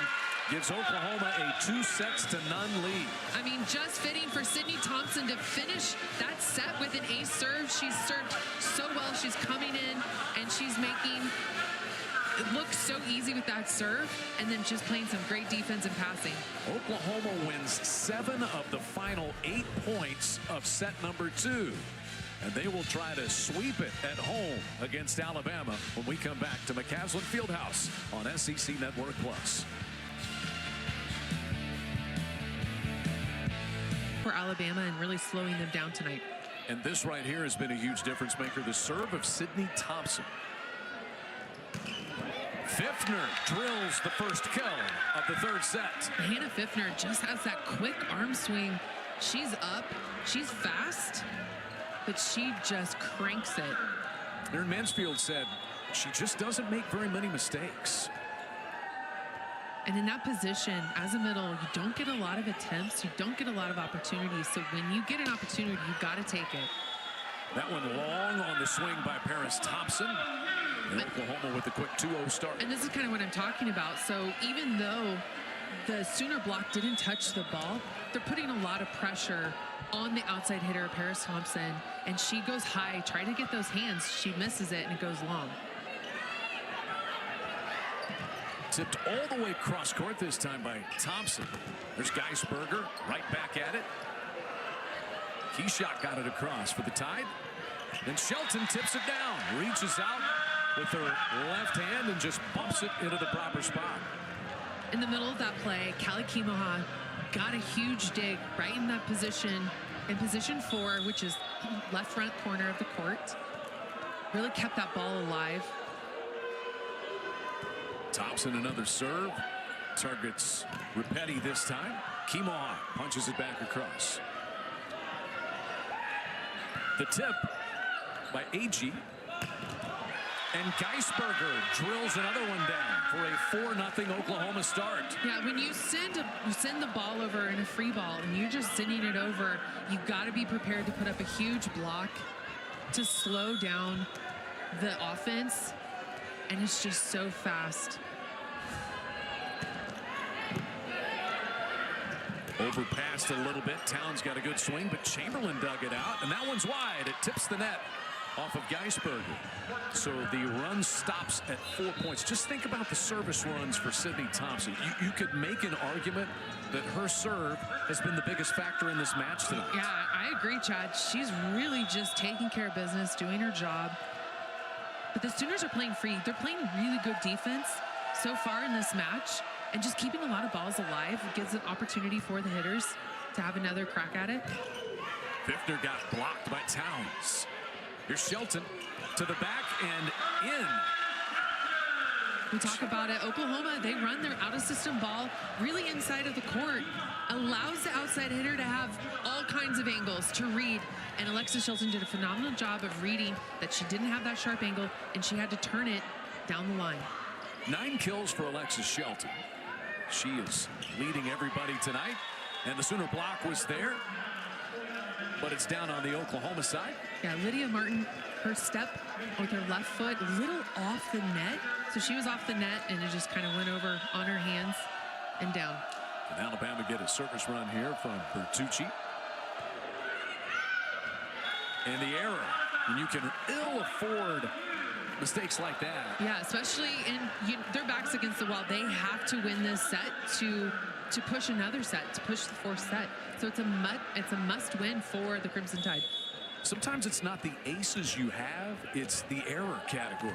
gives Oklahoma a 2-0 lead. I mean, just fitting for Sydney Thompson to finish that set with an ace serve. She's served so well. She's coming in and she's making it look so easy with that serve, and then just playing some great defense and passing. Oklahoma wins 7 of the final 8 points of set number 2. And they will try to sweep it at home against Alabama when we come back to McCaslin Fieldhouse on SEC Network Plus. For Alabama and really slowing them down tonight. And this right here has been a huge difference maker. The serve of Sydney Thompson. Fiftner drills the first kill of the 3rd set. Hannah Fiftner just has that quick arm swing. She's up, she's fast, but she just cranks it. Aaron Mansfield said she just doesn't make very many mistakes. And in that position, as a middle, you don't get a lot of attempts. You don't get a lot of opportunities. So when you get an opportunity, you got to take it. That one long on the swing by Paris Thompson. And Oklahoma with a quick 2-0 start. And this is kind of what I'm talking about. So even though the Sooner block didn't touch the ball, they're putting a lot of pressure on the outside hitter, Paris Thompson. And she goes high, trying to get those hands. She misses it, and it goes long. Tipped all the way cross court this time by Thompson. There's Geisberger right back at it. Keyshot got it across for the Tide. Then Shelton tips it down, reaches out with her left hand and just bumps it into the proper spot. In the middle of that play, Callie Kimoha got a huge dig right in that position, in position 4, which is left front corner of the court. Really kept that ball alive. Thompson another serve. Targets Ripetti this time. Kimoha punches it back across. The tip by Agee. And Geisberger drills another one down for a 4-0 Oklahoma start. Yeah, when you send the ball over in a free ball and you're just sending it over, you got to be prepared to put up a huge block to slow down the offense. And it's just so fast. Overpassed a little bit. Towns got a good swing, but Chamberlain dug it out, and that one's wide. It tips the net off of Geisberger. So the run stops at 4 points. Just think about the service runs for Sydney Thompson. You could make an argument that her serve has been the biggest factor in this match tonight. Yeah, I agree, Chad. She's really just taking care of business, doing her job. But the Sooners are playing free. They're playing really good defense so far in this match, and just keeping a lot of balls alive gives an opportunity for the hitters to have another crack at it. Fiftner got blocked by Towns. Here's Shelton to the back and in. We talk about it. Oklahoma, they run their out-of-system ball really inside of the court, allows the outside hitter to have all kinds of angles to read. And Alexis Shelton did a phenomenal job of reading that she didn't have that sharp angle, and she had to turn it down the line. 9 kills for Alexis Shelton. She is leading everybody tonight. And the Sooner block was there, but it's down on the Oklahoma side. Yeah, Lydia Martin, her step with her left foot, a little off the net. So she was off the net, and it just kind of went over on her hands and down. And Alabama get a service run here from Bertucci. And the error. And you can ill afford mistakes like that. Yeah, especially in their backs against the wall. They have to win this set to push another set, to push the fourth set. So it's a must win for the Crimson Tide. Sometimes it's not the aces you have, it's the error category.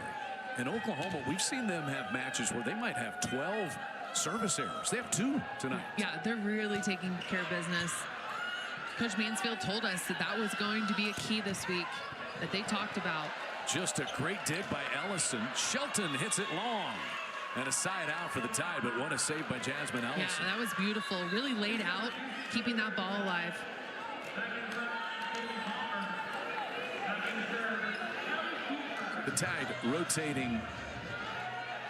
In Oklahoma, we've seen them have matches where they might have 12 service errors. They have 2 tonight. Yeah, they're really taking care of business. Coach Mansfield told us that that was going to be a key this week that they talked about. Just a great dig by Ellison. Shelton hits it long. And a side out for the Tide, but what a save by Jasmine Ellison. Yeah, that was beautiful. Really laid out, keeping that ball alive. The Tide rotating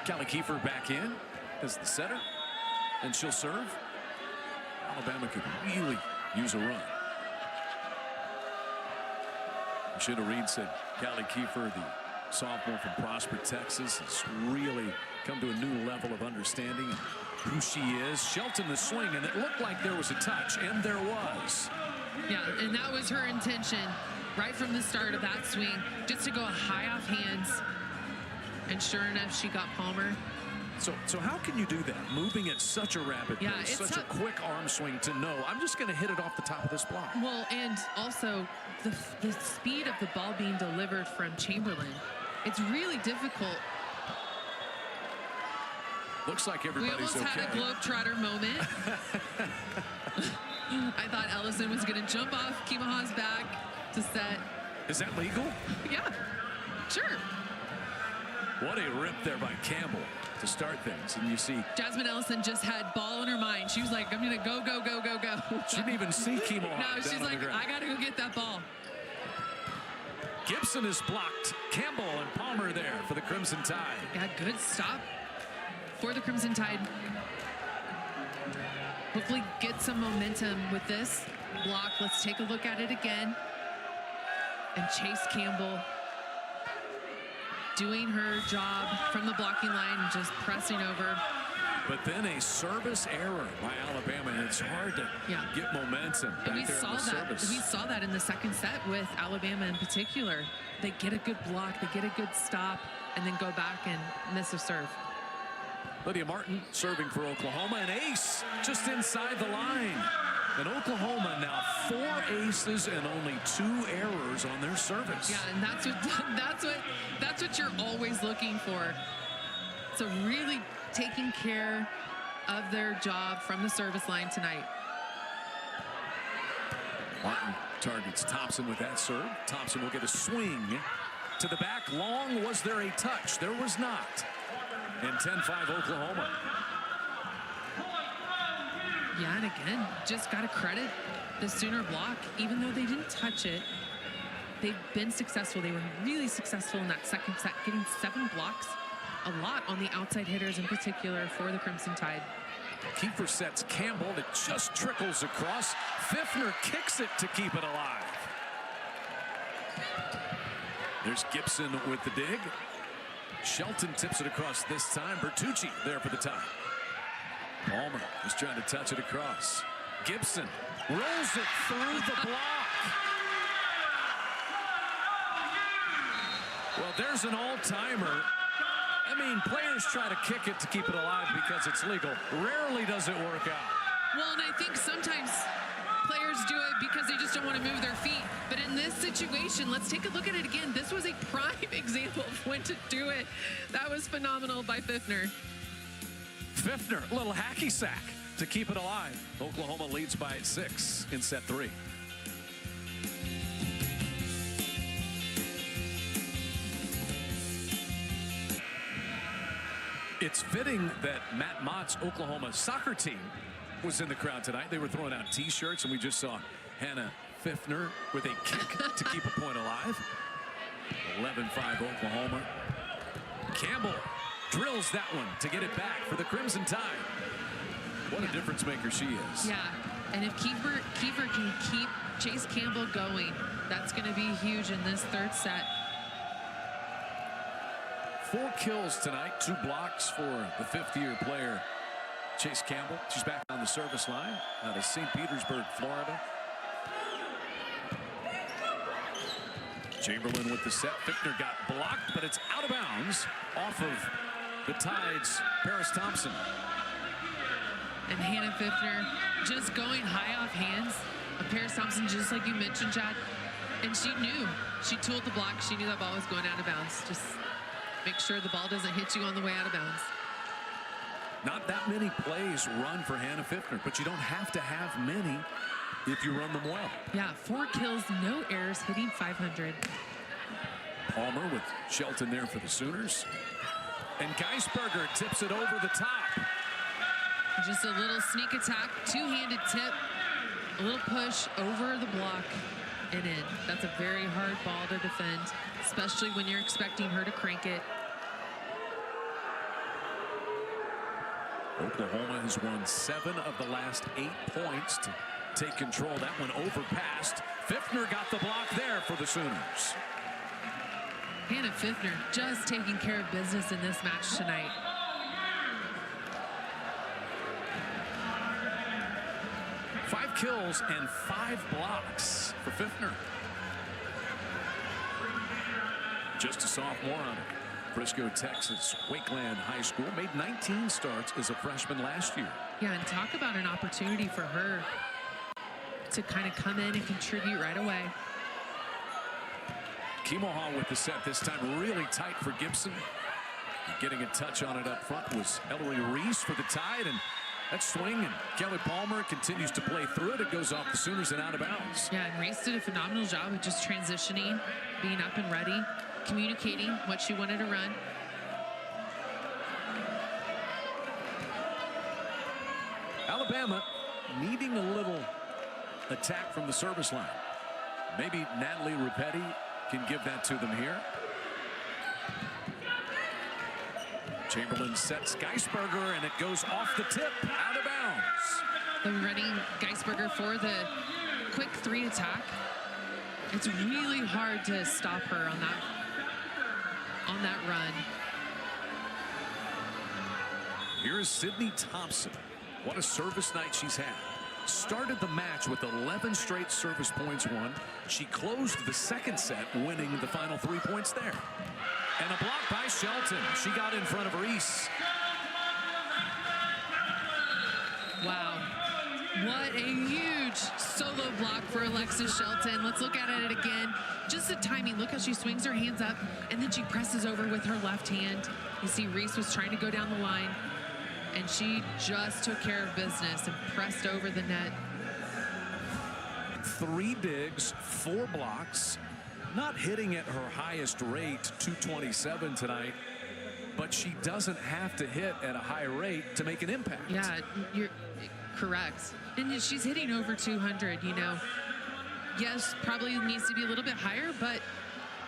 Callie Kiefer back in as the setter, and she'll serve. Alabama could really use a run. Rashida Reed said Callie Kiefer, the sophomore from Prosper, Texas, has really come to a new level of understanding who she is. Shelton the swing, and it looked like there was a touch, and there was. Yeah, and that was her intention right from the start of that swing, just to go high off hands. And sure enough, she got Palmer. So how can you do that? Moving at such a rapid pace, it's such a quick arm swing to know, I'm just going to hit it off the top of this block. Well, and also the speed of the ball being delivered from Chamberlain. It's really difficult. Looks like everybody's okay. We almost had a Globetrotter moment. I thought Ellison was going to jump off Kimaha's back to set. Is that legal? Yeah, sure. What a rip there by Campbell to start things. And you see Jasmine Ellison just had ball in her mind. She was like, I'm going to go, go, go, go, go. She didn't even see Kimaha. No, she's like, I got to go get that ball. Gibson is blocked. Campbell and Palmer there for the Crimson Tide. Yeah, good stop for the Crimson Tide. Hopefully get some momentum with this block. Let's take a look at it again. And Chase Campbell doing her job from the blocking line and just pressing over. But then a service error by Alabama, and it's hard to get momentum back there in the service. We saw that in the second set with Alabama in particular. They get a good block, they get a good stop, and then go back and miss a serve. Lydia Martin serving for Oklahoma, an ace just inside the line. And Oklahoma now 4 aces and only 2 errors on their service. Yeah, and that's what you're always looking for. So really taking care of their job from the service line tonight. Martin targets Thompson with that serve. Thompson will get a swing to the back. Long, was there a touch? There was not. And 10-5 Oklahoma. Yeah, and again, just got to credit the Sooner block. Even though they didn't touch it, they've been successful. They were really successful in that second set, getting 7 blocks. A lot on the outside hitters in particular for the Crimson Tide. Kiefer sets Campbell. It just trickles across. Pfiffner kicks it to keep it alive. There's Gibson with the dig. Shelton tips it across this time. Bertucci there for the tie. Palmer is trying to touch it across. Gibson rolls it through the block. Well, there's an all-timer. I mean, players try to kick it to keep it alive because it's legal. Rarely does it work out. Well, and I think sometimes players do it because they just don't want to move their feet. But in this situation, let's take a look at it again. This was a prime example of when to do it. That was phenomenal by Pfiffner. Pfiffner, a little hacky sack to keep it alive. Oklahoma leads by 6 in set 3. It's fitting that Matt Mott's Oklahoma soccer team was in the crowd tonight. They were throwing out T-shirts, and we just saw Hannah Pfiffner with a kick to keep a point alive. 11-5 Oklahoma. Campbell drills that one to get it back for the Crimson Tide. What a difference maker she is. Yeah, and if Kiefer can keep Chase Campbell going, that's going to be huge in this third set. 4 kills tonight, 2 blocks for the 5th-year player, Chase Campbell. She's back on the service line out of St. Petersburg, Florida. Chamberlain with the set. Pfiffner got blocked, but it's out of bounds off of the Tide's Paris Thompson. And Hannah Pfiffner just going high off hands of Paris Thompson, just like you mentioned, Chad. And she knew. She tooled the block. She knew that ball was going out of bounds. Just make sure the ball doesn't hit you on the way out of bounds. Not that many plays run for Hannah Pfiffner, but you don't have to have many if you run them well. Yeah, 4 kills, no errors, hitting 500. Palmer with Shelton there for the Sooners. And Geisberger tips it over the top. Just a little sneak attack, two-handed tip, a little push over the block and in. That's a very hard ball to defend, especially when you're expecting her to crank it. Oklahoma has won 7 of the last 8 points to take control. That one overpassed. Pfiffner got the block there for the Sooners. Hannah Pfiffner just taking care of business in this match tonight. Five kills and 5 blocks for Pfiffner. Just a sophomore on it. Frisco, Texas, Wakeland High School, made 19 starts as a freshman last year. Yeah, and talk about an opportunity for her to kind of come in and contribute right away. Kimoha with the set this time, really tight for Gibson. Getting a touch on it up front was Ellery Reese for the Tide, and that swing, and Kelly Palmer continues to play through it. It goes off the Sooners and out of bounds. Yeah, and Reese did a phenomenal job of just transitioning, being up and ready, communicating what she wanted to run. Alabama needing a little attack from the service line. Maybe Natalie Repetti can give that to them here. Chamberlain sets Geisberger, and it goes off the tip, out of bounds. The running Geisberger for the quick 3 attack. It's really hard to stop her on that run. Here is Sydney Thompson. What a service night she's had. Started the match with 11 straight service points won. She closed the second set, winning the final 3 points there. And a block by Shelton. She got in front of Reese. Wow. What a huge solo block for Alexis Shelton. Let's look at it again. Just the timing. Look how she swings her hands up, and then she presses over with her left hand. You see Reese was trying to go down the line, and she just took care of business and pressed over the net. 3 digs, 4 blocks. Not hitting at her highest rate, 227 tonight, but she doesn't have to hit at a high rate to make an impact. Yeah, you're correct. And she's hitting over 200, you know. Yes, probably needs to be a little bit higher, but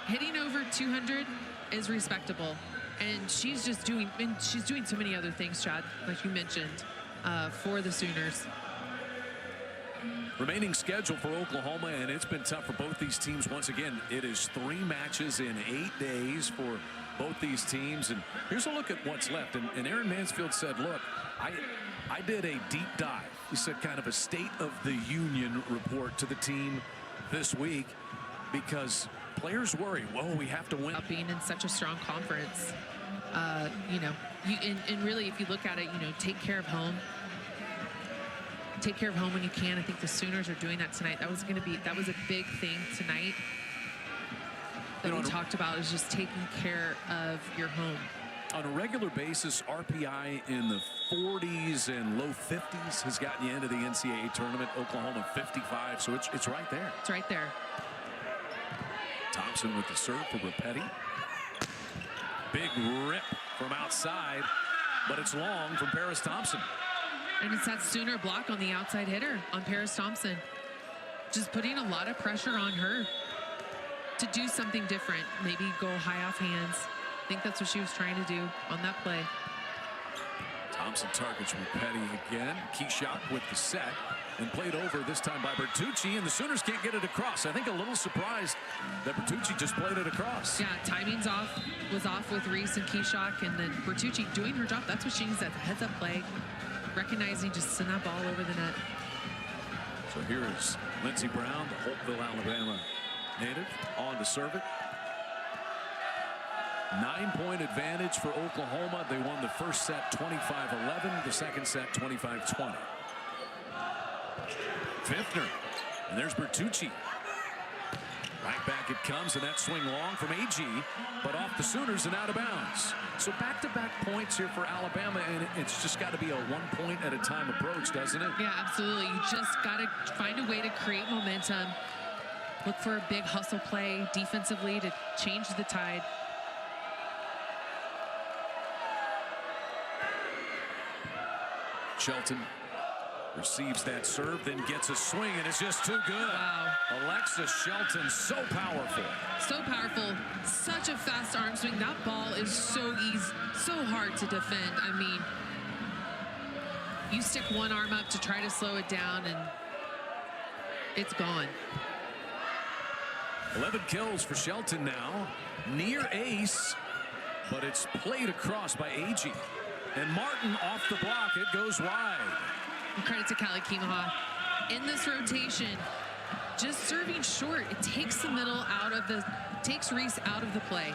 hitting over 200 is respectable. And she's just doing, she's doing so many other things, Chad, like you mentioned, for the Sooners. Remaining schedule for Oklahoma, and it's been tough for both these teams. Once again, it is 3 matches in 8 days for both these teams. And here's a look at what's left. And Aaron Mansfield said, look, I did a deep dive. He said kind of a state of the union report to the team this week because players worry, whoa, we have to win. Being in such a strong conference, you know, and really, if you look at it, you know, take care of home. Take care of home when you can. I think the Sooners are doing that tonight. That was a big thing tonight that we talked about, is just taking care of your home. On a regular basis, RPI in the 40s and low 50s has gotten you into the NCAA tournament. Oklahoma 55, so it's right there. It's right there. Thompson with the serve for Repetti. Big rip from outside. but it's long from Paris Thompson. And it's that Sooner block on the outside hitter on Paris Thompson. Just putting a lot of pressure on her to do something different. Maybe go high off hands. I think that's what she was trying to do on that play. Thompson targets Petty again. Keyshot with the set and played over this time by Bertucci, and the Sooners can't get it across. I think a little surprised that Bertucci just played it across. Yeah, timing's was off with Reese and Keyshot, and then Bertucci doing her job. That's what she needs, that heads-up play. Recognizing, just send that ball over the net. So here is Lindsey Brown, the Holtville, Alabama native, on to serve it. 9-point advantage for Oklahoma. They won the first set 25-11, the second set 25-20. Fiftner, and there's Bertucci. Right back it comes, and that swing long from AG, but off the Sooners and out of bounds. So back-to-back points here for Alabama, and it's just got to be a one-point-at-a-time approach, doesn't it? Yeah, absolutely. You just got to find a way to create momentum. Look for a big hustle play defensively to change the tide. Shelton receives that serve, then gets a swing, and it's just too good. Wow. Alexis Shelton, so powerful. So powerful. Such a fast arm swing. That ball is so easy, so hard to defend. I mean, you stick one arm up to try to slow it down, and it's gone. 11 kills for Shelton now. Near ace, but it's played across by AG. And Martin off the block. It goes wide. And credit to Callie Kimaha. In this rotation, just serving short. It takes the middle out of the, takes Reese out of the play.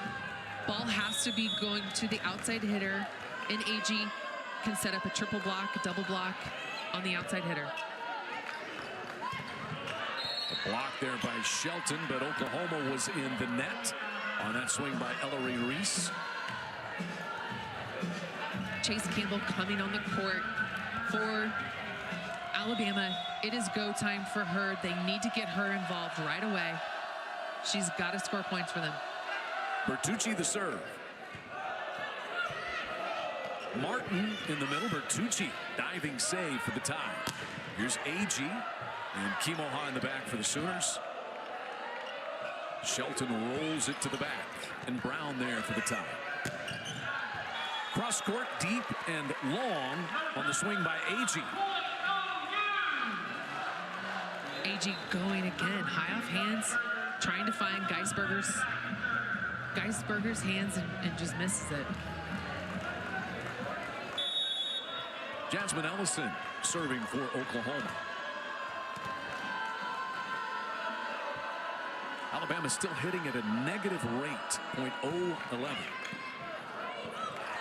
Ball has to be going to the outside hitter, and AG can set up a triple block, a double block on the outside hitter. A block there by Shelton, but Oklahoma was in the net on that swing by Ellery Reese. Chase Campbell coming on the court for Alabama. It is go time for her. They need to get her involved right away. She's got to score points for them. Bertucci the serve. Martin in the middle. Bertucci diving save for the tie. Here's AG and Kimoha in the back for the Sooners. Shelton rolls it to the back, and Brown there for the tie. Cross court, deep and long on the swing by AG. AG going again, high off hands, trying to find Geisberger's hands and just misses it. Jasmine Ellison serving for Oklahoma. Alabama still hitting at a negative rate, .011.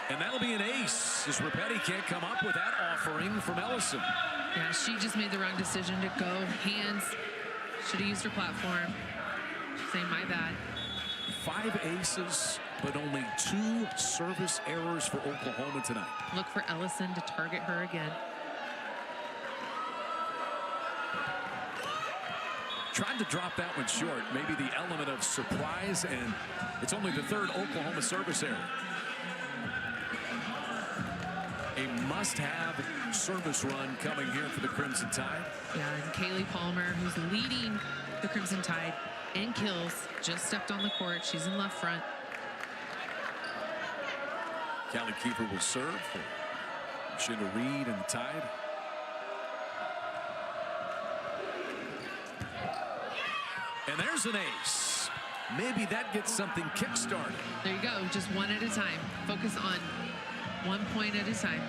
And that'll be an ace as Repetti can't come up with that offering from Ellison. Yeah, she just made the wrong decision to go hands. Should have used her platform. Saying my bad. 5 aces, but only 2 service errors for Oklahoma tonight. Look for Ellison to target her again. Tried to drop that one short. Maybe the element of surprise, and it's only the 3rd Oklahoma service error. A must-have service run coming here for the Crimson Tide. Yeah, and Kaylee Palmer, who's leading the Crimson Tide in kills, just stepped on the court. She's in left front. Callie Kiefer will serve for Shinda Reed and the Tide. And there's an ace. Maybe that gets something kick-started. There you go, just one at a time. Focus on 1 point at a time.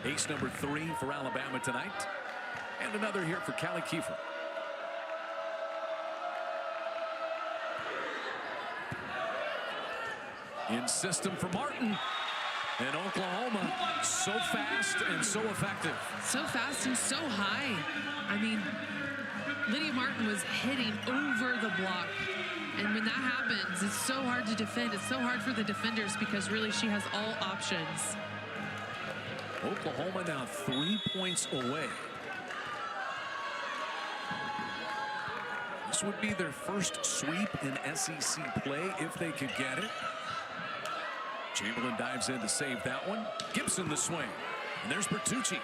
Ace number 3 for Alabama tonight. And another here for Callie Kiefer. In system for Martin. And Oklahoma, so fast and so effective. So fast and so high. I mean, Lydia Martin was hitting over the block. And when that happens, it's so hard to defend. It's so hard for the defenders because really she has all options. Oklahoma now 3 points away. This would be their first sweep in SEC play if they could get it. Chamberlain dives in to save that one. Gibson the swing. And there's Bertucci.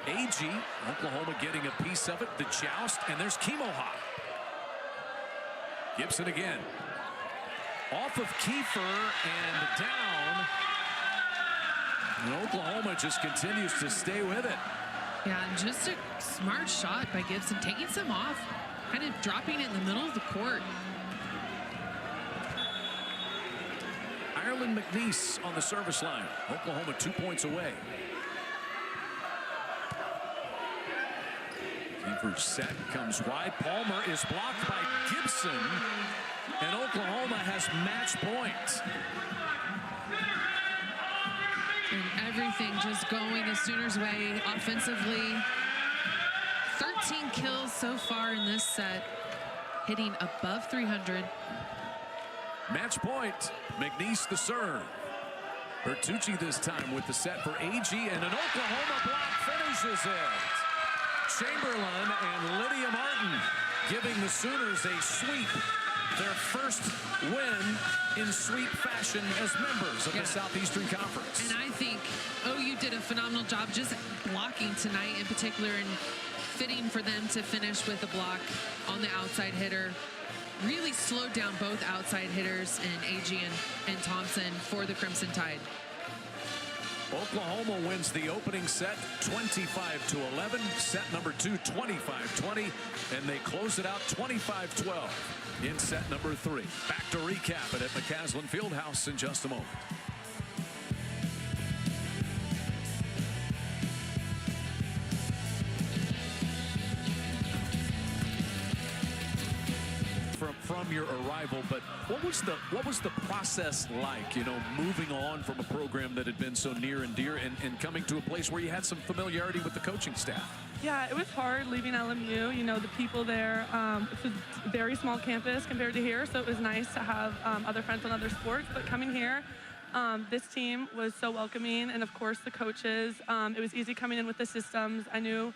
AG, Oklahoma getting a piece of it. The joust, and there's Kimoha. Gibson again. Off of Kiefer and down. And Oklahoma just continues to stay with it. Yeah, and just a smart shot by Gibson, taking some off, kind of dropping it in the middle of the court. Ireland McNeese on the service line. Oklahoma 2 points away. Kiefer's set comes wide. Palmer is blocked by Gibson, and Oklahoma has match point. And everything just going the Sooners' way offensively. 13 kills so far in this set, hitting above 300. Match point. McNeese the serve. Bertucci this time with the set for AG, and an Oklahoma block finishes it. Chamberlain and Lydia Martin giving the Sooners a sweep. Their first win in sweep fashion as members of the Southeastern Conference. And I think OU did a phenomenal job just blocking tonight in particular, and fitting for them to finish with a block on the outside hitter. Really slowed down both outside hitters in AG and Thompson for the Crimson Tide. Oklahoma wins the opening set 25-11. Set number 2, 25-20. And they close it out 25-12 in set number 3. Back to recap it at McCaslin Fieldhouse in just a moment. From your arrival, but what was the process like, you know, moving on from a program that had been so near and dear and coming to a place where you had some familiarity with the coaching staff? Yeah, it was hard leaving LMU. You know, the people there, it's a very small campus compared to here, so it was nice to have other friends on other sports. But coming here, this team was so welcoming, and of course the coaches. It was easy coming in with the systems. I knew